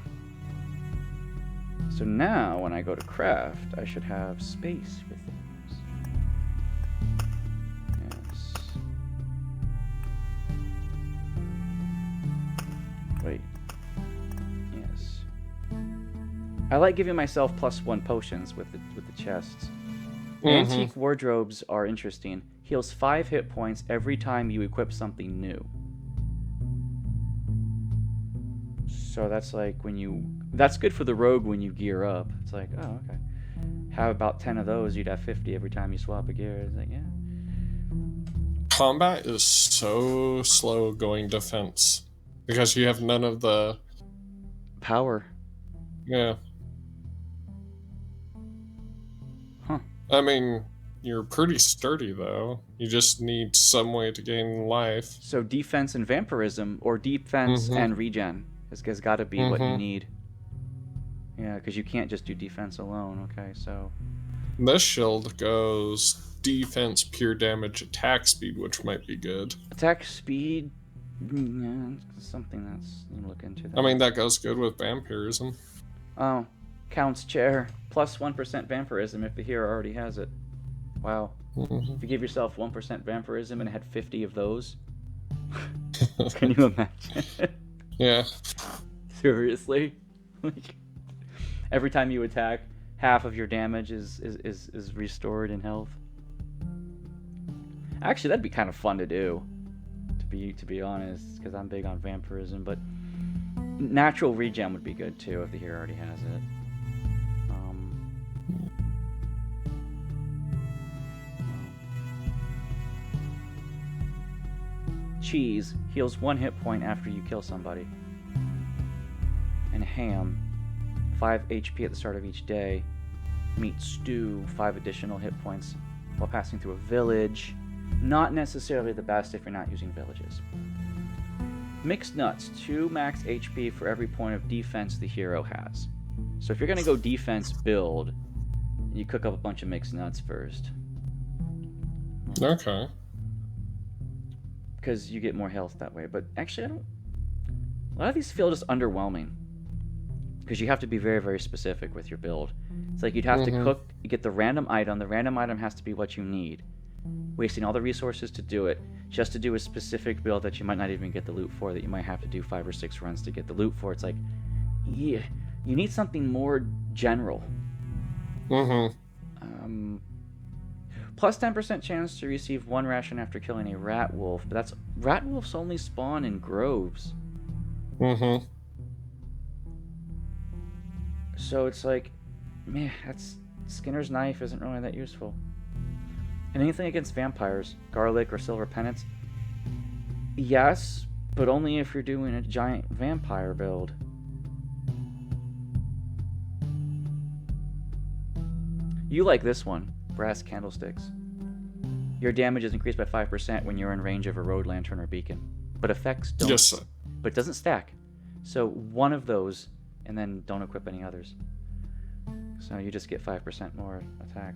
So now, when I go to craft, I should have space for things. Yes. Wait. Yes. I like giving myself +1 potions with the chests. Antique wardrobes are interesting. Heals 5 hit points every time you equip something new. So that's like when you... That's good for the rogue when you gear up. It's like, oh, okay. Have about 10 of those, you'd have 50 every time you swap a gear. It's like, yeah. Combat is so slow going defense. Because you have none of the... Power. Yeah. Huh. I mean, you're pretty sturdy, though. You just need some way to gain life. So defense and vampirism, or defense and regen, has got to be what you need. Yeah, because you can't just do defense alone. Okay, so... This shield goes defense, pure damage, attack speed, which might be good. Attack speed... Yeah, something that's... Let me look into that. I mean, that goes good with vampirism. Oh. Count's chair. +1% vampirism if the hero already has it. Wow. If you give yourself 1% vampirism and had 50 of those... Can you imagine? Yeah. Seriously? Like, every time you attack, half of your damage is restored in health. Actually, that'd be kind of fun to do. To be honest, because I'm big on vampirism, but natural regen would be good too if the hero already has it. Cheese heals 1 hit point after you kill somebody. And ham, 5 HP at the start of each day. Meat stew, 5 additional hit points while passing through a village. Not necessarily the best if you're not using villages. Mixed nuts, 2 max HP for every point of defense the hero has. So if you're going to go defense build, you cook up a bunch of mixed nuts first. Okay. because you get more health that way. But actually, I don't. A lot of these feel just underwhelming because you have to be very, very specific with your build. It's like you'd have to cook, you get the random item. The random item has to be what you need, wasting all the resources to do it, just to do a specific build that you might not even get the loot for, that you might have to do 5 or 6 runs to get the loot for. It's like, yeah, you need something more general. Plus 10% chance to receive 1 ration after killing a rat wolf, but that's rat wolves only spawn in groves. So it's like, man, that's Skinner's knife isn't really that useful. And anything against vampires, garlic or silver pennants, yes, but only if you're doing a giant vampire build. You like this one, brass candlesticks. Your damage is increased by 5% when you're in range of a road lantern or beacon, but effects don't. Yes, sir. But it doesn't stack. So one of those, and then don't equip any others. So you just get 5% more attack.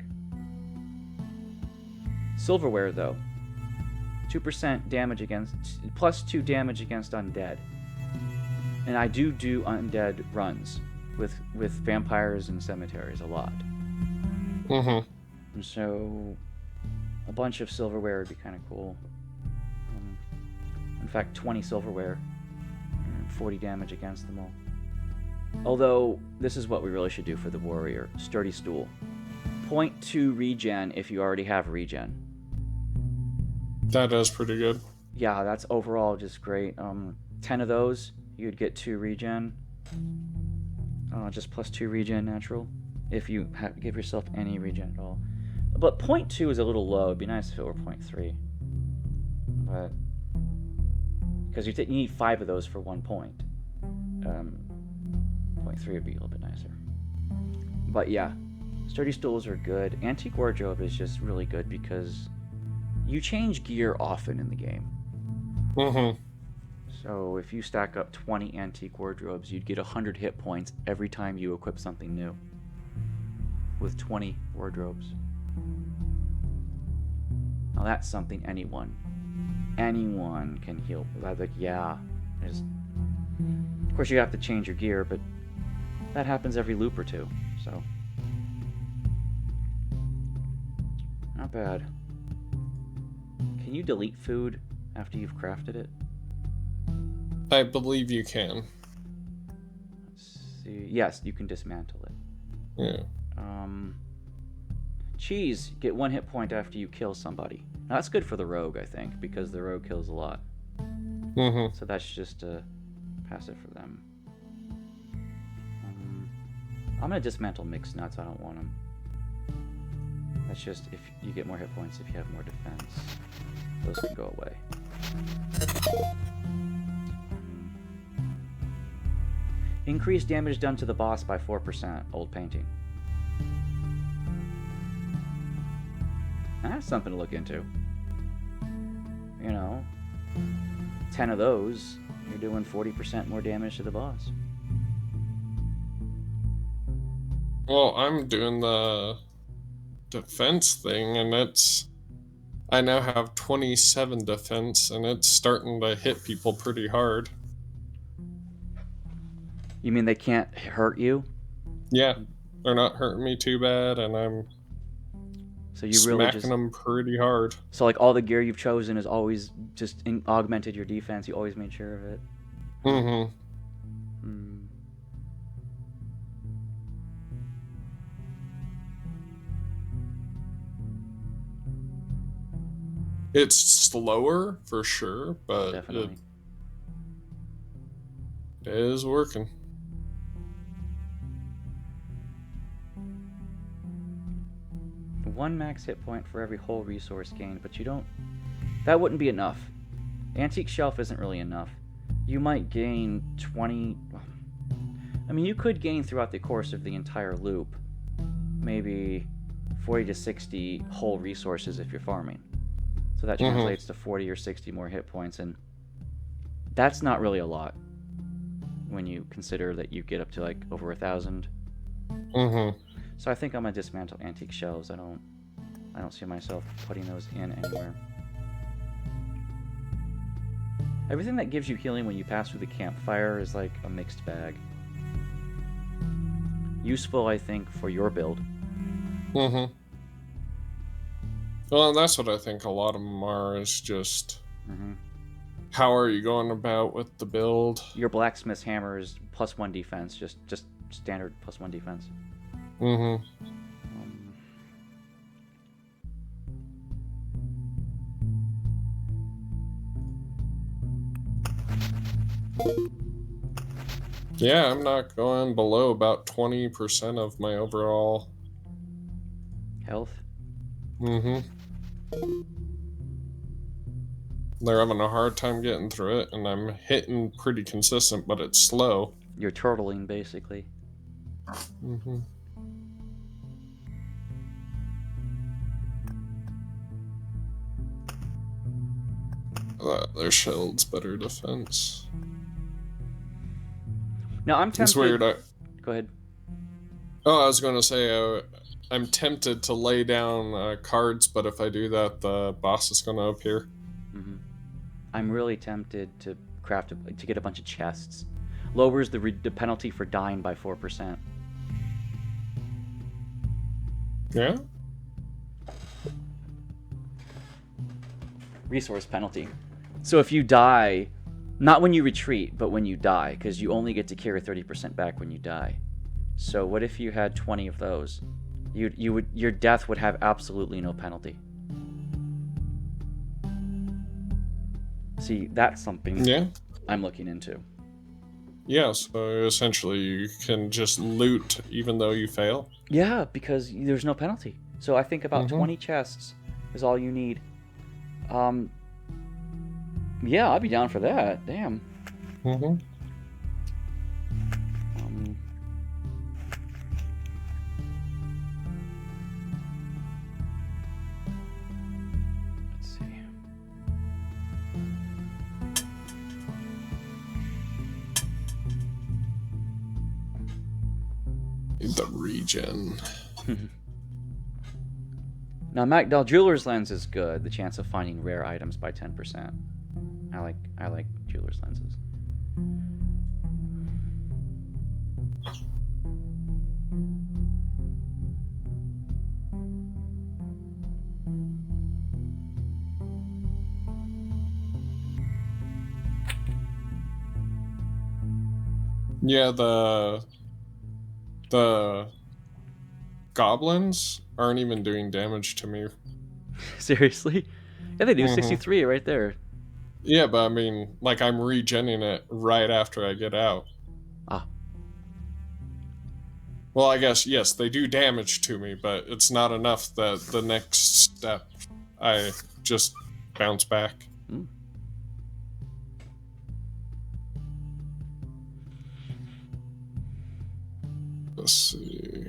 Silverware, though. 2% damage against, plus 2 damage against undead. And I do undead runs with vampires and cemeteries a lot. And so a bunch of silverware would be kind of cool. In fact, 20 silverware, 40 damage against them all. Although, this is what we really should do for the warrior. Sturdy stool. 0.2 regen if you already have regen. That is pretty good. Yeah, that's overall just great. 10 of those, you'd get 2 regen. Just plus 2 regen natural. If you give yourself any regen at all. But 0.2 is a little low. It'd be nice if it were 0.3. But because you need 5 of those for 1 point. 0.3 would be a little bit nicer. But yeah, sturdy stools are good. Antique wardrobe is just really good because you change gear often in the game. So if you stack up 20 antique wardrobes, you'd get 100 hit points every time you equip something new. With 20 wardrobes. Now that's something anyone can heal. Like, yeah. Of course you have to change your gear, but that happens every loop or two, so. Not bad. Can you delete food after you've crafted it? I believe you can. Let's see. Yes, you can dismantle it. Yeah. Cheese, get 1 hit point after you kill somebody. Now, that's good for the rogue, I think, because the rogue kills a lot. So that's just a passive for them. I'm gonna dismantle mixed nuts. I don't want them. That's just if you get more hit points if you have more defense. Those can go away. Increase damage done to the boss by 4%. Old painting. That's something to look into. You know, 10 of those, you're doing 40% more damage to the boss. Well, I'm doing the defense thing, and I now have 27 defense, and it's starting to hit people pretty hard. You mean they can't hurt you? Yeah, they're not hurting me too bad, and I'm smacking them pretty hard. So like all the gear you've chosen is always just augmented your defense. You always made sure of it. It's slower for sure, but definitely. It is working. One max hit point for every whole resource gained, but you don't. That wouldn't be enough. Antique shelf isn't really enough. You might gain 20. I mean, you could gain throughout the course of the entire loop, maybe 40 to 60 whole resources if you're farming. So that translates to 40 or 60 more hit points, and that's not really a lot when you consider that you get up to like over 1,000. So I think I'm gonna dismantle antique shelves. I don't see myself putting those in anywhere. Everything that gives you healing when you pass through the campfire is like a mixed bag. Useful, I think, for your build. Mm-hmm. Well, and that's what I think a lot of them are, is just how are you going about with the build? Your blacksmith's hammer is +1 defense, just standard +1 defense. Mm-hmm. Yeah, I'm not going below about 20% of my overall Health. Mm-hmm. They're having a hard time getting through it, and I'm hitting pretty consistent, but it's slow. You're turtling, basically. Mm-hmm. Their shield's better defense. Now, I'm tempted... It's weird. Go ahead. Oh, I was going to say, I'm tempted to lay down cards, but if I do that, the boss is going to appear. Mm-hmm. I'm really tempted to to get a bunch of chests. Lowers the penalty for dying by 4%. Yeah? Resource penalty. So if you die, not when you retreat, but when you die, because you only get to carry 30% back when you die. So what if you had 20 of those? Your death would have absolutely no penalty. See, that's something I'm looking into. Yeah, so essentially you can just loot even though you fail. Yeah, because there's no penalty. So I think about 20 chests is all you need. Yeah, I'd be down for that. Damn. Mm-hmm. Let's see. The regen. Now, Macdell Jeweler's Lens is good. The chance of finding rare items by 10%. I like Jeweler's Lenses. Yeah, the goblins aren't even doing damage to me. Seriously? Yeah, they do. 63 right there. Yeah, but I mean, like, I'm regenning it right after I get out. Ah. Well, I guess, yes, they do damage to me, but it's not enough that the next step I just bounce back. Let's see.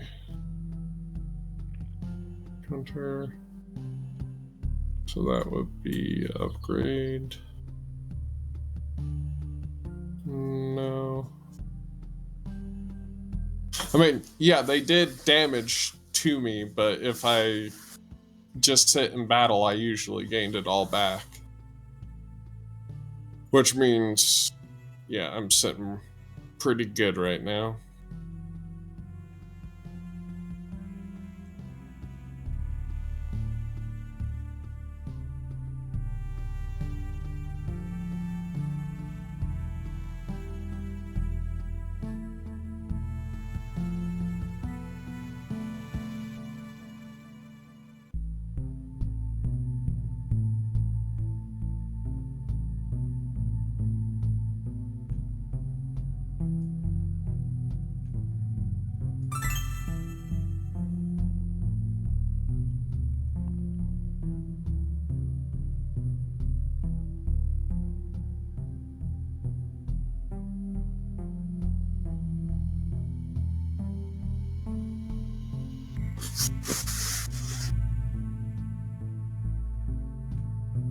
Counter. So that would be upgrade. No. I mean, yeah, they did damage to me, but if I just sit in battle, I usually gained it all back. Which means, yeah, I'm sitting pretty good right now.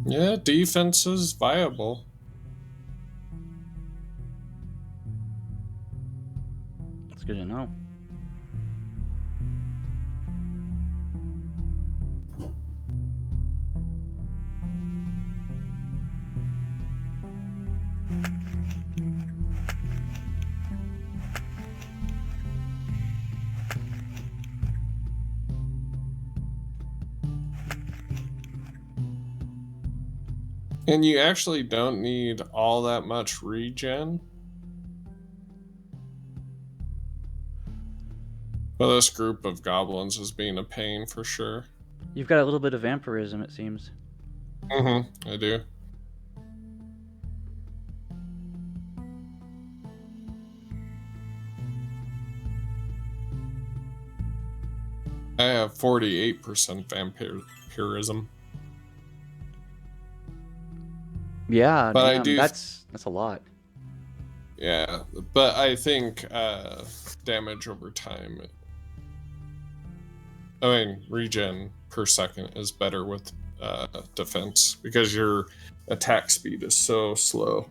Yeah, defense is viable. That's good to know. And you actually don't need all that much regen. But this group of goblins is being a pain for sure. You've got a little bit of vampirism, it seems. Mm-hmm, I do. I have 48% vampirism. Yeah, But I damn, do, that's a lot. yeah. But I think damage over time. I mean, regen per second is better with defense because your attack speed is so slow.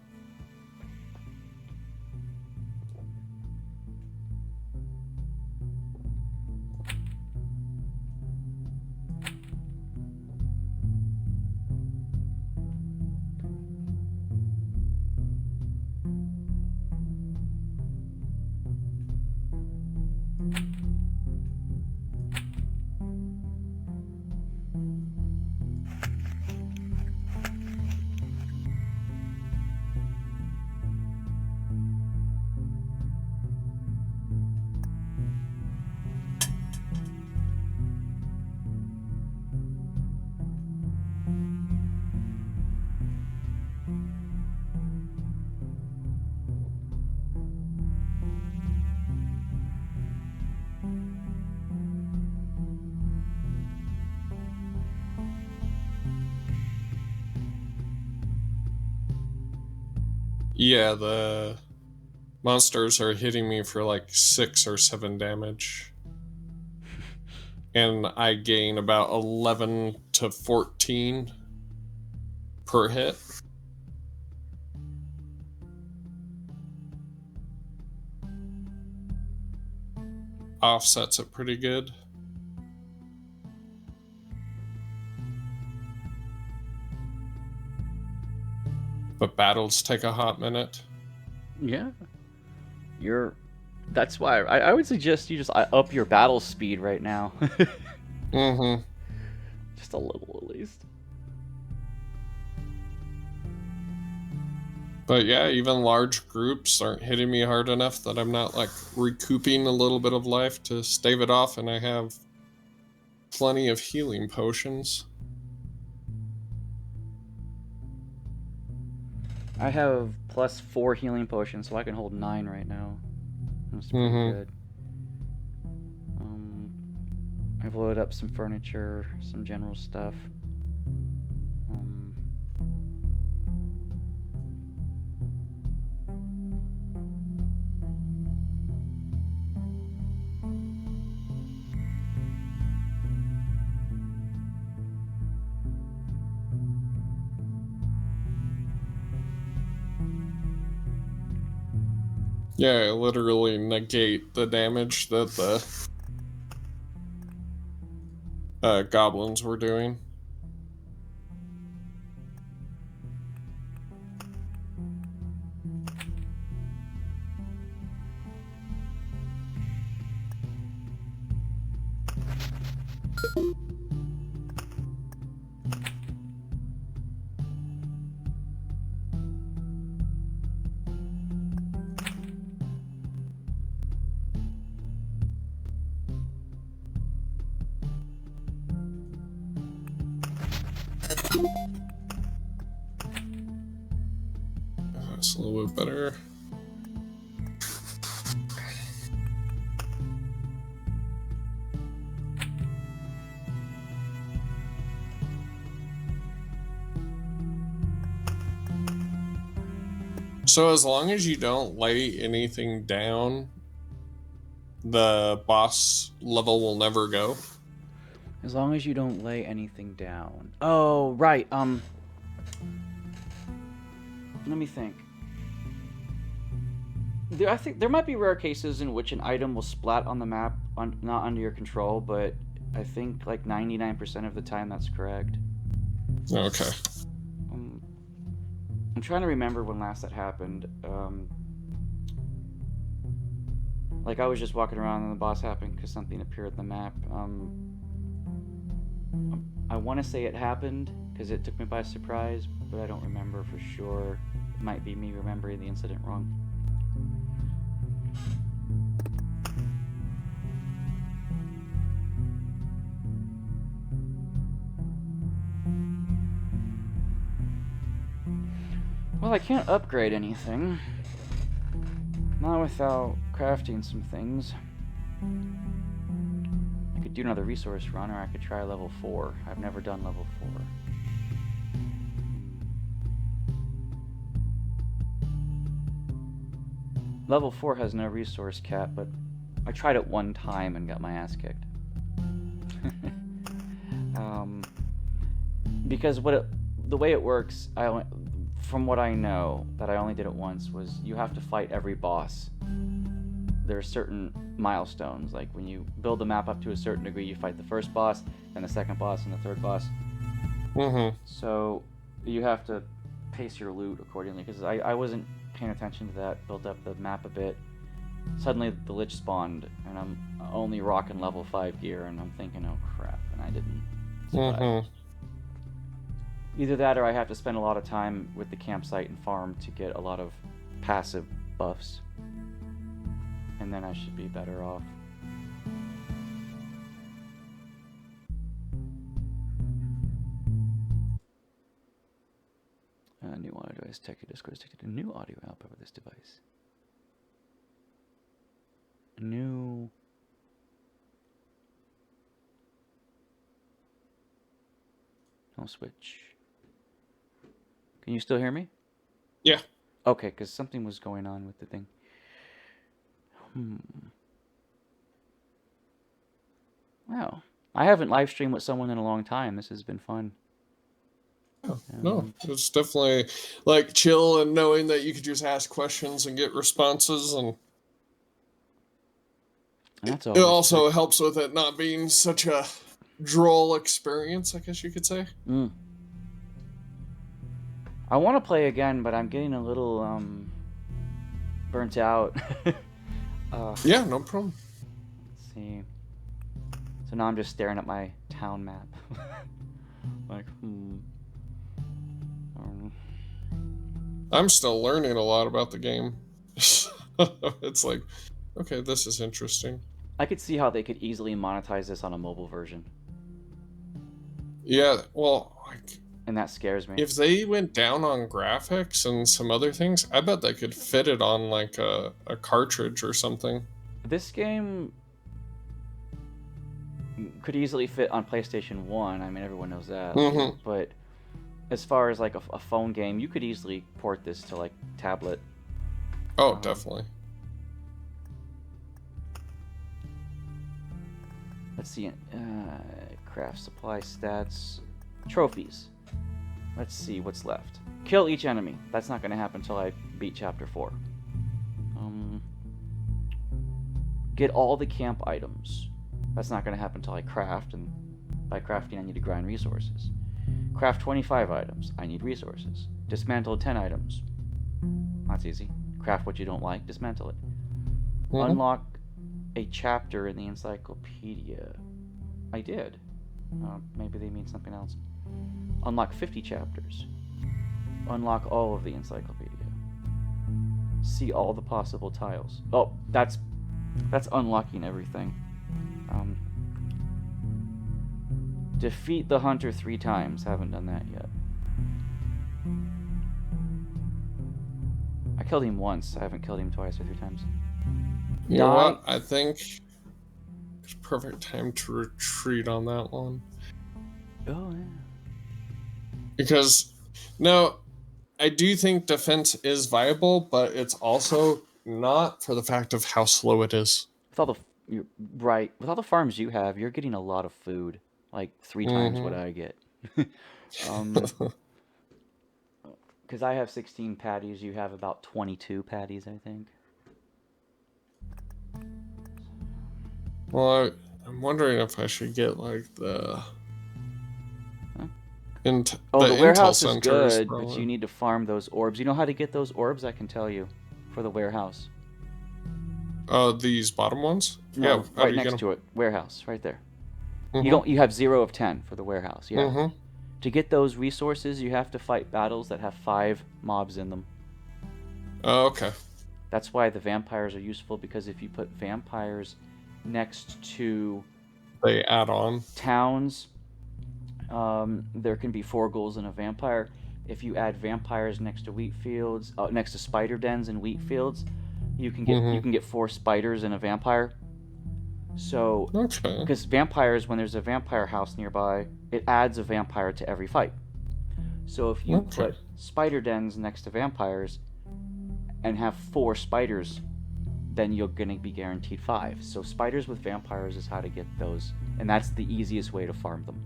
Yeah, the monsters are hitting me for like 6 or 7 damage. And I gain about 11 to 14 per hit. Offsets it pretty good. But battles take a hot minute. Yeah. That's why I would suggest you just up your battle speed right now. Mm-hmm. Just a little at least. But yeah, even large groups aren't hitting me hard enough that I'm not like recouping a little bit of life to stave it off, and I have plenty of healing potions. I have +4 healing potions, so I can hold 9 right now. That's pretty good. I've loaded up some furniture, some general stuff. Yeah, literally negate the damage that the goblins were doing. That's a little bit better. So as long as you don't lay anything down, the boss level will never go. As long as you don't lay anything down. Oh, right. Let me think. I think there might be rare cases in which an item will splat on the map, not under your control, but I think like 99% of the time that's correct. Okay. I'm trying to remember when last that happened. Like I was just walking around and the boss happened because something appeared on the map. I want to say it happened because it took me by surprise, but I don't remember for sure. It might be me remembering the incident wrong. Well, I can't upgrade anything. Not without crafting some things. I could do another resource run, or I could try level 4. I've never done level 4. Level 4 has no resource cap, but I tried it one time and got my ass kicked. Because the way it works, from what I know, that I only did it once, was you have to fight every boss. There are certain milestones, like when you build the map up to a certain degree, you fight the first boss, then the second boss, and the third boss. So you have to pace your loot accordingly, because I wasn't paying attention to that, built up the map a bit. Suddenly the Lich spawned, and I'm only rocking level 5 gear, and I'm thinking, oh crap, and I didn't survive. Either that, or I have to spend a lot of time with the campsite and farm to get a lot of passive buffs. And then I should be better off. New audio device, tech Discord is detected a new audio output of this device. New... I'll switch. Can you still hear me? Yeah. Okay, because something was going on with the thing. Wow. I haven't live streamed with someone in a long time. This has been fun. No, it's definitely like chill, and knowing that you could just ask questions and get responses, and that's it also helps with it not being such a droll experience, I guess you could say. I want to play again, but I'm getting a little burnt out. Yeah, no problem. Let's see. So now I'm just staring at my town map. Like, I'm still learning a lot about the game. It's like, okay, this is interesting. I could see how they could easily monetize this on a mobile version. Yeah, well, like, and that scares me. If they went down on graphics and some other things, I bet they could fit it on like a cartridge or something. This game could easily fit on PlayStation 1. I mean, everyone knows that. But as far as like a phone game, you could easily port this to like tablet. Oh, definitely. Let's see. Craft supply stats. Trophies. Let's see what's left. Kill each enemy. That's not going to happen until I beat Chapter 4. Get all the camp items. That's not going to happen until I craft, and by crafting I need to grind resources. Craft 25 items. I need resources. Dismantle 10 items. That's easy. Craft what you don't like, dismantle it. Unlock a chapter in the encyclopedia. I did. Maybe they mean something else. Unlock 50 chapters. Unlock all of the encyclopedia. See all the possible tiles. Oh, that's unlocking everything. Defeat the hunter 3 times. Haven't done that yet. I killed him once. I haven't killed him twice or 3 times. You know what? I think it's perfect time to retreat on that one. Oh, yeah. Because, now, I do think defense is viable, but it's also not for the fact of how slow it is. With all with all the farms you have, you're getting a lot of food. Like 3 times what I get. Because I have 16 patties, you have about 22 patties, I think. Well, I'm wondering if I should get like the... the warehouse is good, but you need to farm those orbs. You know how to get those orbs? I can tell you. For the warehouse. These bottom ones? No, right next to it. Warehouse, right there. You have 0 of 10 for the warehouse. Yeah. To get those resources, you have to fight battles that have 5 mobs in them. Oh, okay. That's why the vampires are useful, because if you put vampires next to They add on. towns, there can be 4 ghouls in a vampire. If you add vampires next to wheat fields, next to spider dens and wheat fields, you can get 4 spiders in a vampire. So, Okay. because vampires, when there's a vampire house nearby, it adds a vampire to every fight. So if you Okay. put spider dens next to vampires and have 4 spiders, then you're going to be guaranteed 5. So spiders with vampires is how to get those, and that's the easiest way to farm them.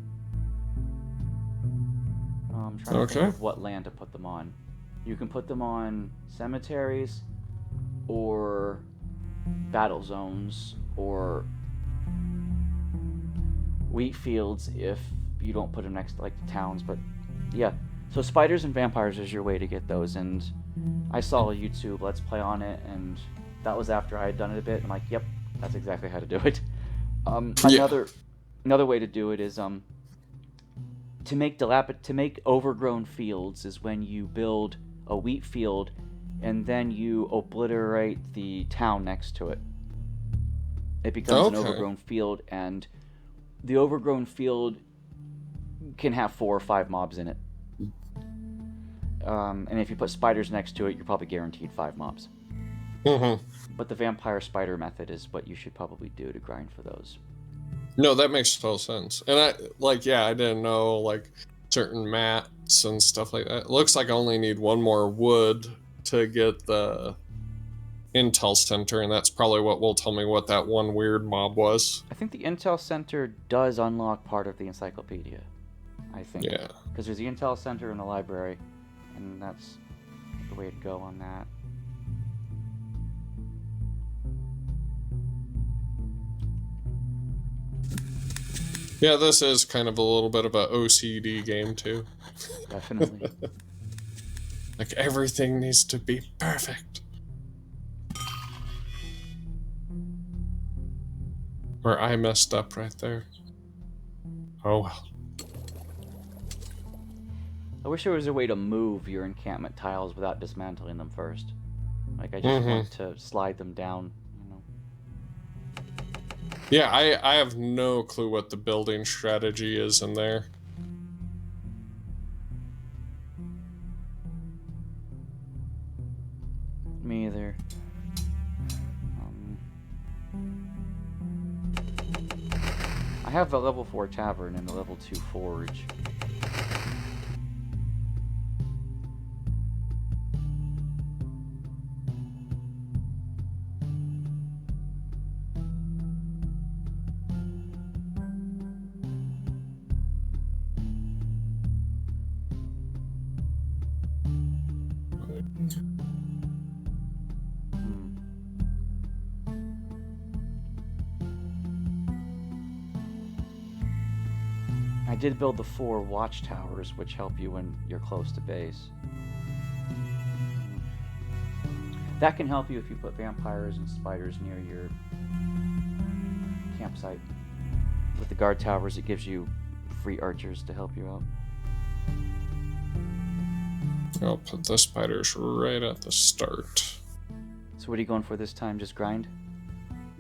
I'm trying to think of what land to put them on. You can put them on cemeteries or battle zones or wheat fields if you don't put them next to like the towns. But yeah, so spiders and vampires is your way to get those. And I saw a YouTube Let's Play on it, and that was after I had done it a bit. And I'm like, yep, that's exactly how to do it. Another way to do it is to make overgrown fields is when you build a wheat field and then you obliterate the town next to it. It becomes an overgrown field, and the overgrown field can have 4 or 5 mobs in it. And if you put spiders next to it, you're probably guaranteed 5 mobs. But the vampire spider method is what you should probably do to grind for those. No, that makes total sense. And I didn't know like certain mats and stuff like that. It looks like I only need 1 more wood to get the Intel Center, and that's probably what will tell me what that one weird mob was. I think the Intel Center does unlock part of the encyclopedia. I think. Yeah. Because there's the Intel Center in the library, and that's the way to go on that. Yeah, this is kind of a little bit of a OCD game too. Definitely. Like everything needs to be perfect. Or I messed up right there. Oh well. I wish there was a way to move your encampment tiles without dismantling them first. Like I just want to slide them down, you know. Yeah, I have no clue what the building strategy is in there. Me either. I have a level 4 tavern and a level 2 forge. I did build the 4 watchtowers, which help you when you're close to base. That can help you if you put vampires and spiders near your campsite. With the guard towers, it gives you free archers to help you out. I'll put the spiders right at the start. So what are you going for this time? Just grind?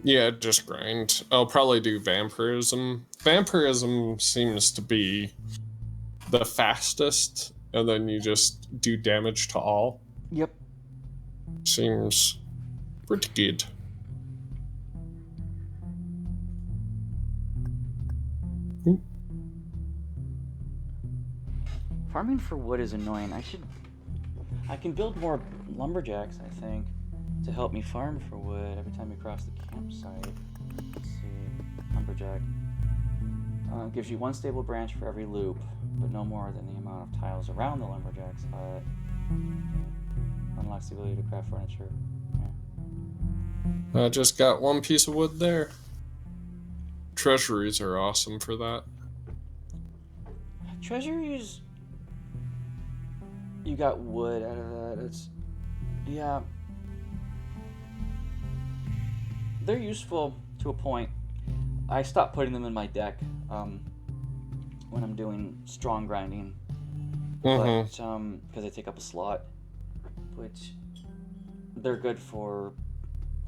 Yeah, just grind. I'll probably do vampirism. Vampirism seems to be the fastest, and then you just do damage to all. Yep. Seems pretty good. Ooh. Farming for wood is annoying. I can build more lumberjacks, I think, to help me farm for wood every time you cross the campsite. Let's see. Lumberjack. Gives you 1 stable branch for every loop, but no more than the amount of tiles around the lumberjack's hut. Unlocks the ability to craft furniture. I just got 1 piece of wood there. Treasuries are awesome for that. Treasuries... You got wood out of that. Yeah. They're useful to a point. I stopped putting them in my deck when I'm doing strong grinding, Mm-hmm. but because they take up a slot, which they're good for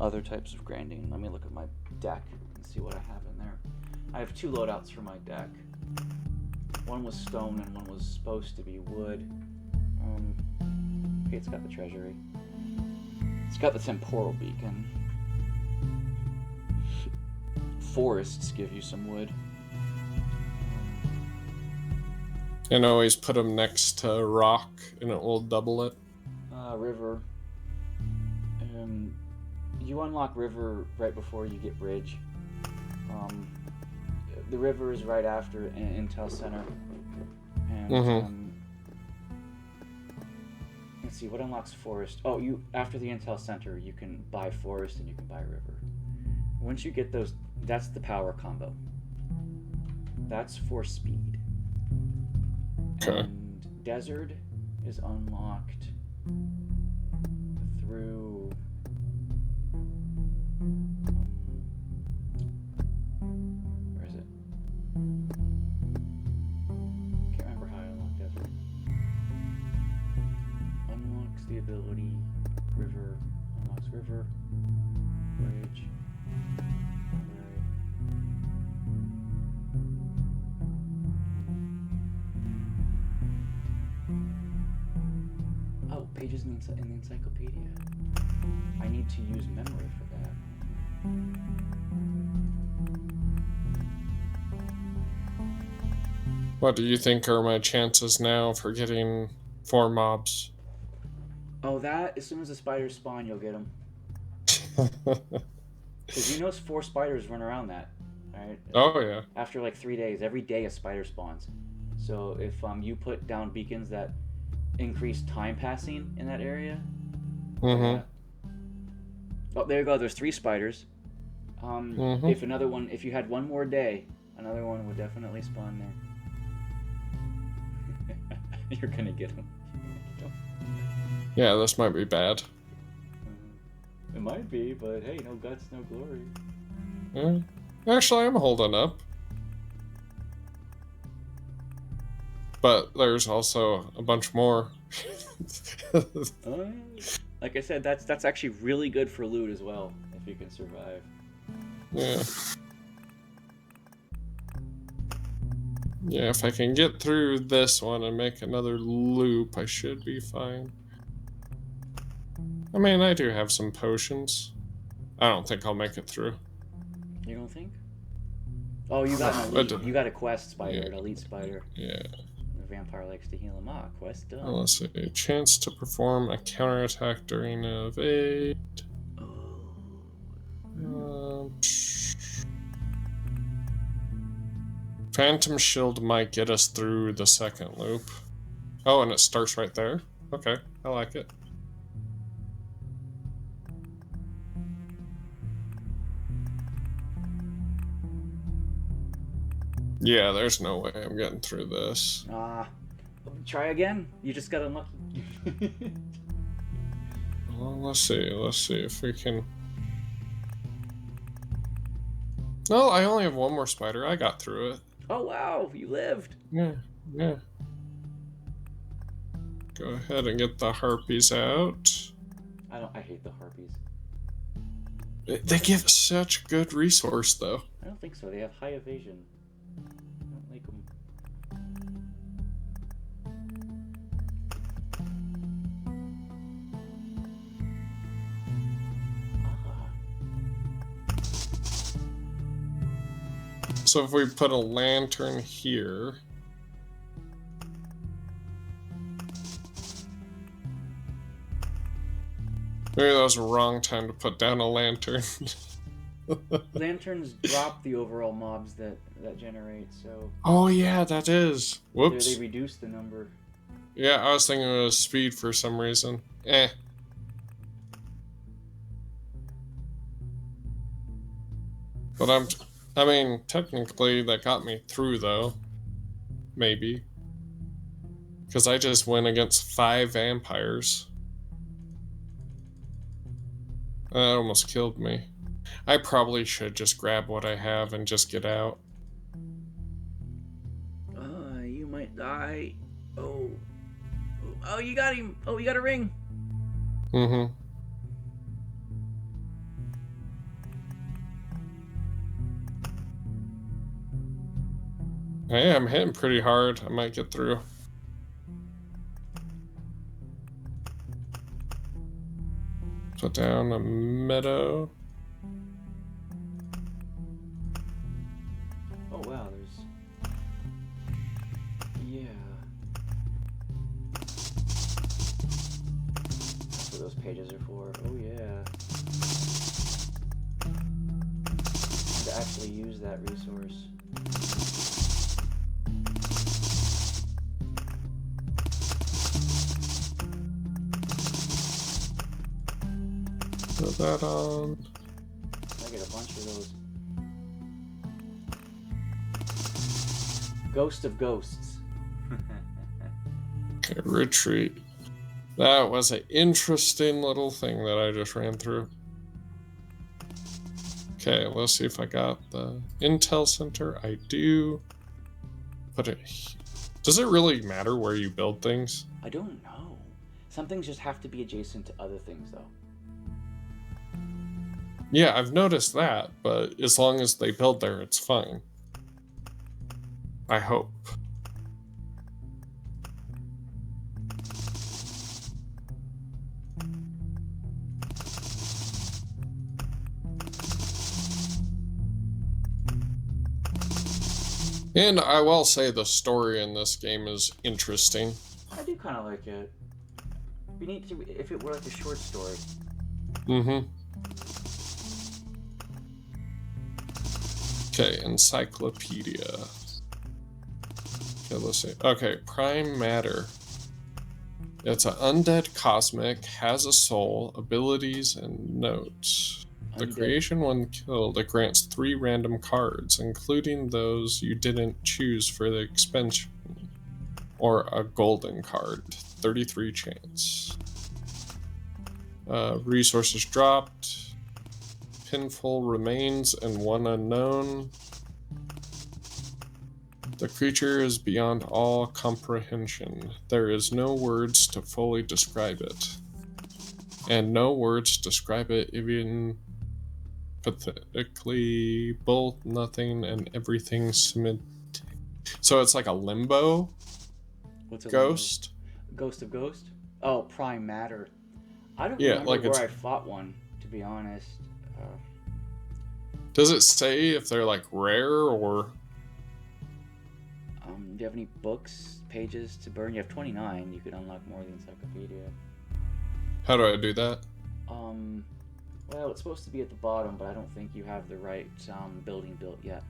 other types of grinding. Let me look at my deck and see what I have in there. I have 2 loadouts for my deck. One was stone and one was supposed to be wood. Okay, it's got the treasury. It's got the temporal beacon. Forests give you some wood. And always put them next to rock, and it will double it. River. You unlock river right before you get bridge. The river is right after an Intel Center. And let's see, what unlocks forest? Oh, you after the Intel Center, you can buy forest and you can buy river. Once you get those, that's the power combo. That's for speed. Okay. And desert is unlocked through where is it? Can't remember how I unlock desert. Unlocks the ability river, unlocks river, bridge, library. Oh, pages in the encyclopedia. I need to use memory for that. What do you think are my chances now for getting 4 mobs? Oh, that, as soon as the spiders spawn, you'll get them. Because you know 4 spiders run around that, right? Oh, yeah. After like 3 days, every day a spider spawns. So if you put down beacons that increase time passing in that area. Mm-hmm. Oh, there you go. There's 3 spiders. Mm-hmm. If you had one more day, another one would definitely spawn there. You're gonna get them. Yeah, this might be bad. It might be, but hey, no guts, no glory. Yeah. Actually, I'm holding up. But there's also a bunch more. Like I said, that's actually really good for loot as well, if you can survive. Yeah. Yeah, if I can get through this one and make another loop, I should be fine. I mean, I do have some potions. I don't think I'll make it through. You don't think? Oh, you got an elite. You got a quest spider, an elite spider. Yeah. The vampire likes to heal him. Quest done. Well, let's see. Chance to perform a counterattack during an evade. Phantom Shield might get us through the second loop. Oh, and it starts right there? Okay, I like it. Yeah, there's no way I'm getting through this. Try again. You just got unlucky. Well, let's see if we can... No, I only have one more spider. I got through it. Oh, wow, you lived. Yeah. Go ahead and get the harpies out. I hate the harpies. They give such good resource, though. I don't think so. They have high evasion. I don't like them. So if we put a lantern here... Maybe that was the wrong time to put down a lantern. Lanterns drop the overall mobs that generate, so... Oh yeah, that is. Whoops. They reduce the number. Yeah, I was thinking it was speed for some reason. But I mean, technically that got me through though. Maybe. Because I just went against 5 vampires. That almost killed me. I probably should just grab what I have and just get out. die. Oh. Oh, you got him. Oh, you got a ring. Mm-hmm. Hey, I'm hitting pretty hard. I might get through. Put down a meadow. Oh, wow, there's... Yeah. That's what those pages are for. Oh, yeah. To actually use that resource. Put that on. I get a bunch of those. Ghost of Ghosts. Okay, retreat. That was an interesting little thing that I just ran through. Okay, let's see if I got the Intel Center. I do. Put it. Does it really matter where you build things? I don't know. Some things just have to be adjacent to other things, though. Yeah, I've noticed that, but as long as they build there, it's fine. I hope. And I will say the story in this game is interesting. I do kind of like it. We need to, if it were like a short story. Mm-hmm. Okay, encyclopedia. Okay, let's see. Okay, prime matter. It's an undead cosmic, has a soul, abilities, and notes. The creation when killed, it grants 3 random cards, including those you didn't choose for the expansion. Or a golden card, 33 chance. Resources dropped. Pinful remains and 1 unknown. The creature is beyond all comprehension. There is no words to fully describe it. And no words describe it even pathetically. Both nothing and everything So it's like a limbo. What's a ghost? Limbo? Ghost of Ghost? Oh, prime matter. I don't Yeah, remember like where I fought one, to be honest. Does it say if they're like rare or... Do you have any books, pages to burn? You have 29. You could unlock more of the encyclopedia. How do I do that? Well, it's supposed to be at the bottom, but I don't think you have the right building built yet.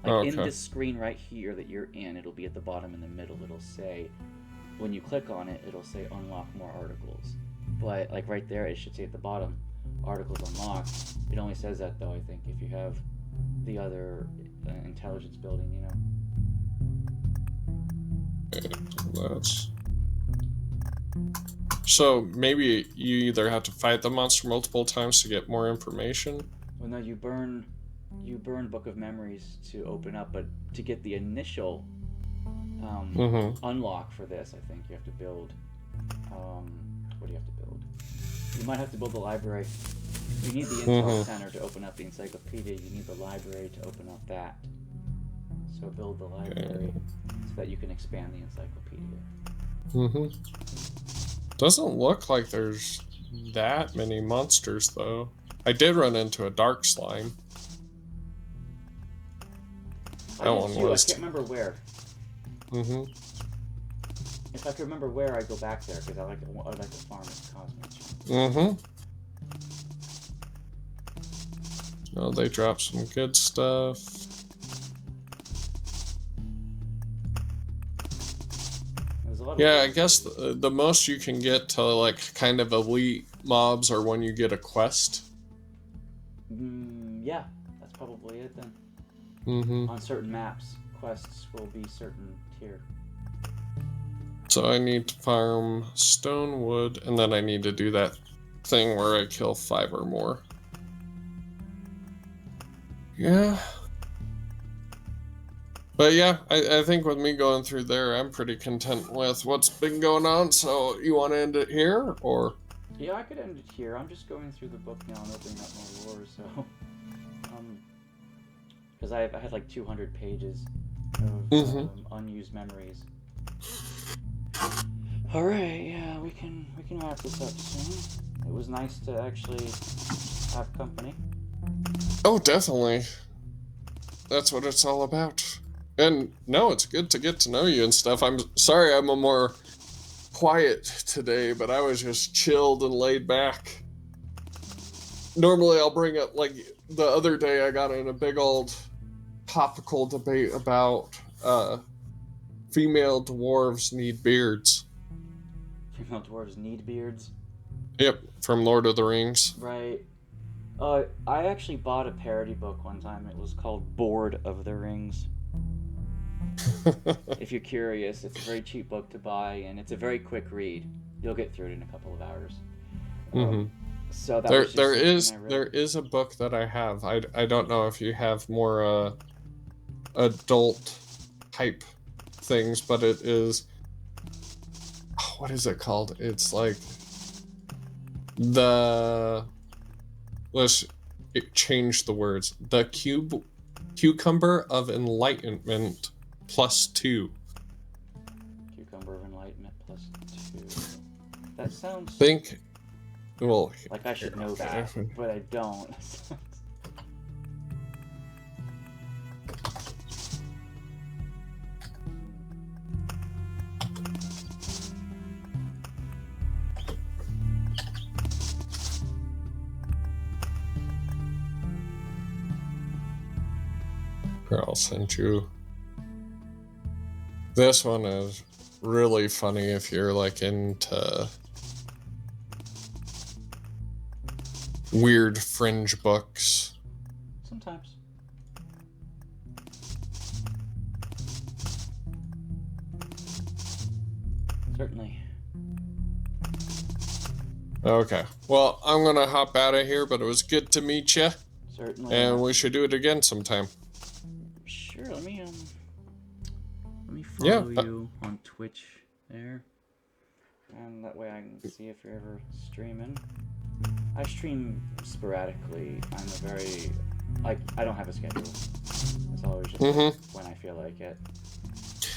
Like in this screen right here that you're in, it'll be at the bottom in the middle. It'll say, when you click on it, it'll say unlock more articles. But like right there, it should say at the bottom, articles unlocked. It only says that though, I think, if you have the other intelligence building, you know. That's... So maybe you either have to fight the monster multiple times to get more information. Well, no, you burn Book of Memories to open up, but to get the initial unlock for this, I think you have to build. What do you have to build? You might have to build the library. You need the Intel Center to open up the encyclopedia. You need the library to open up that. So build the library so that you can expand the encyclopedia. Doesn't look like there's that many monsters, though. I did run into a dark slime. That one was... I can't remember where. If I could remember where, I'd go back there, because I like to farm at Cosmic. Oh, they dropped some good stuff. Yeah, I guess the most you can get to like kind of elite mobs are when you get a quest. Yeah, that's probably it then. On certain maps, quests will be certain tier. So I need to farm stone, wood, and then I need to do that thing where I kill 5 or more. Yeah. But yeah, I think with me going through there, I'm pretty content with what's been going on. So you want to end it here, or? Yeah, I could end it here. I'm just going through the book now and opening up more lore, so because I had like 200 pages of Mm-hmm. unused memories. All right, yeah, we can wrap this up soon. It was nice to actually have company. Oh, definitely. That's what it's all about. And no, it's good to get to know you and stuff. I'm sorry I'm a more quiet today, but I was just chilled and laid back. Normally I'll bring up, like, the other day I got in a big old topical debate about female dwarves need beards. Female dwarves need beards, Yep, from Lord of the Rings. right? I actually bought a parody book one time. It was called Board of the Rings. If you're curious, it's a very cheap book to buy, and it's a very quick read. You'll get through it in a couple of hours. Mm-hmm. So that There, was just there something is I read. there is a book that I have. I don't know if you have more adult type things, but it is, oh, what is it called? It's like the, let's change the words. The cucumber of enlightenment +2. Cucumber of Enlightenment +2. That sounds Think, well, like I should know that, but I don't. Here, I'll send you. This one is really funny if you're like into weird fringe books. Sometimes. Certainly. Okay. Well, I'm gonna hop out of here, but it was good to meet you, Certainly. and we should do it again sometime. Sure. Let me Yeah. follow you on Twitch there, and that way I can see if you're ever streaming. I stream sporadically. I'm a very I don't have a schedule. It's always just when I feel like it.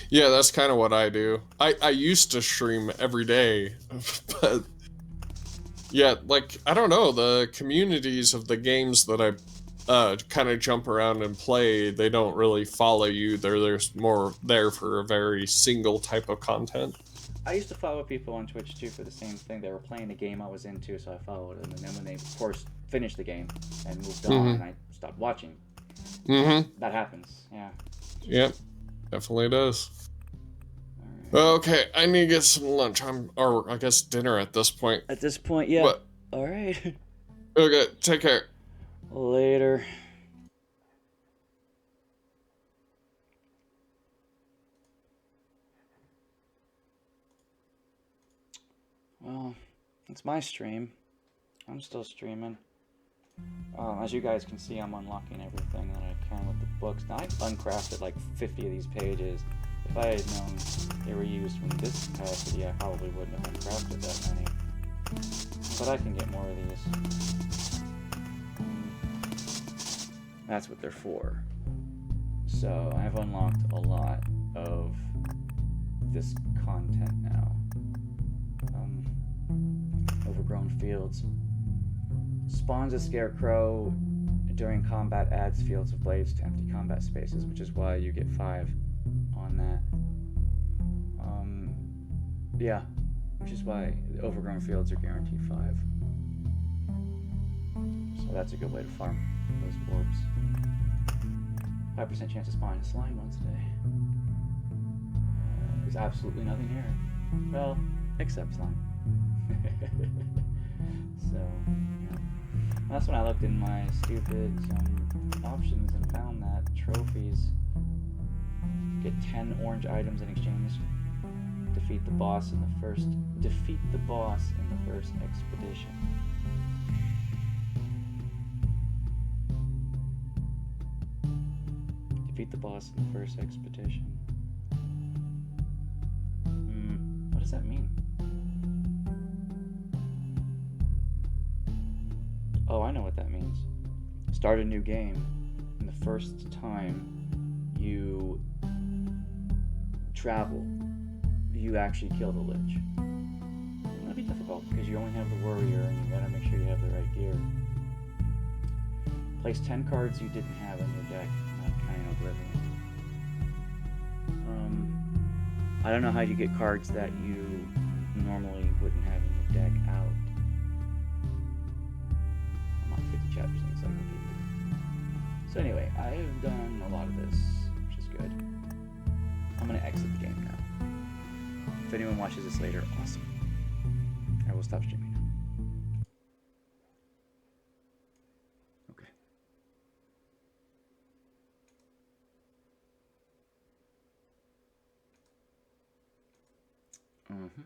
Yeah, that's kind of what I do. I used to stream every day, but yeah, like, I don't know, the communities of the games that I kind of jump around and play, they don't really follow you. There's more there for a very single type of content. I used to follow people on Twitch too for the same thing. They were playing a game I was into, so I followed them. And then when they, of course, finished the game and moved on, and I stopped watching. That happens. Yeah. Yep, definitely does. All right. Okay, I need to get some lunch. Or I guess dinner at this point. At this point, yeah. But All right. okay, take care. Later. Well, it's my stream. I'm still streaming. As you guys can see, I'm unlocking everything that I can with the books. Now, I've uncrafted like 50 of these pages. If I had known they were used from this capacity, I probably wouldn't have uncrafted that many. But I can get more of these. That's what they're for. So, I've unlocked a lot of this content now. Overgrown fields. Spawns a scarecrow during combat, adds fields of blades to empty combat spaces, which is why you get 5 on that. Yeah, which is why the overgrown fields are guaranteed 5. So that's a good way to farm those orbs. 5% chance of spawning a slime once a day. There's absolutely nothing here. Well, except slime. So, yeah. That's when I looked in my stupid options and found that trophies get 10 orange items in exchange. Defeat the boss in the first expedition. Defeat the boss in the first expedition. What does that mean? Oh, I know what that means. Start a new game, and the first time you travel, you actually kill the Lich. That'd be difficult because you only have the warrior, and you gotta make sure you have the right gear. Place 10 cards you didn't have in your deck. Not kind of Oblivion. I don't know how you get cards that you normally wouldn't have in your deck out. I'm on 50 chapters in Encyclopedia. So anyway, I have done a lot of this, which is good. I'm going to exit the game now. If anyone watches this later, awesome. I will stop streaming now. Okay. Mm-hmm.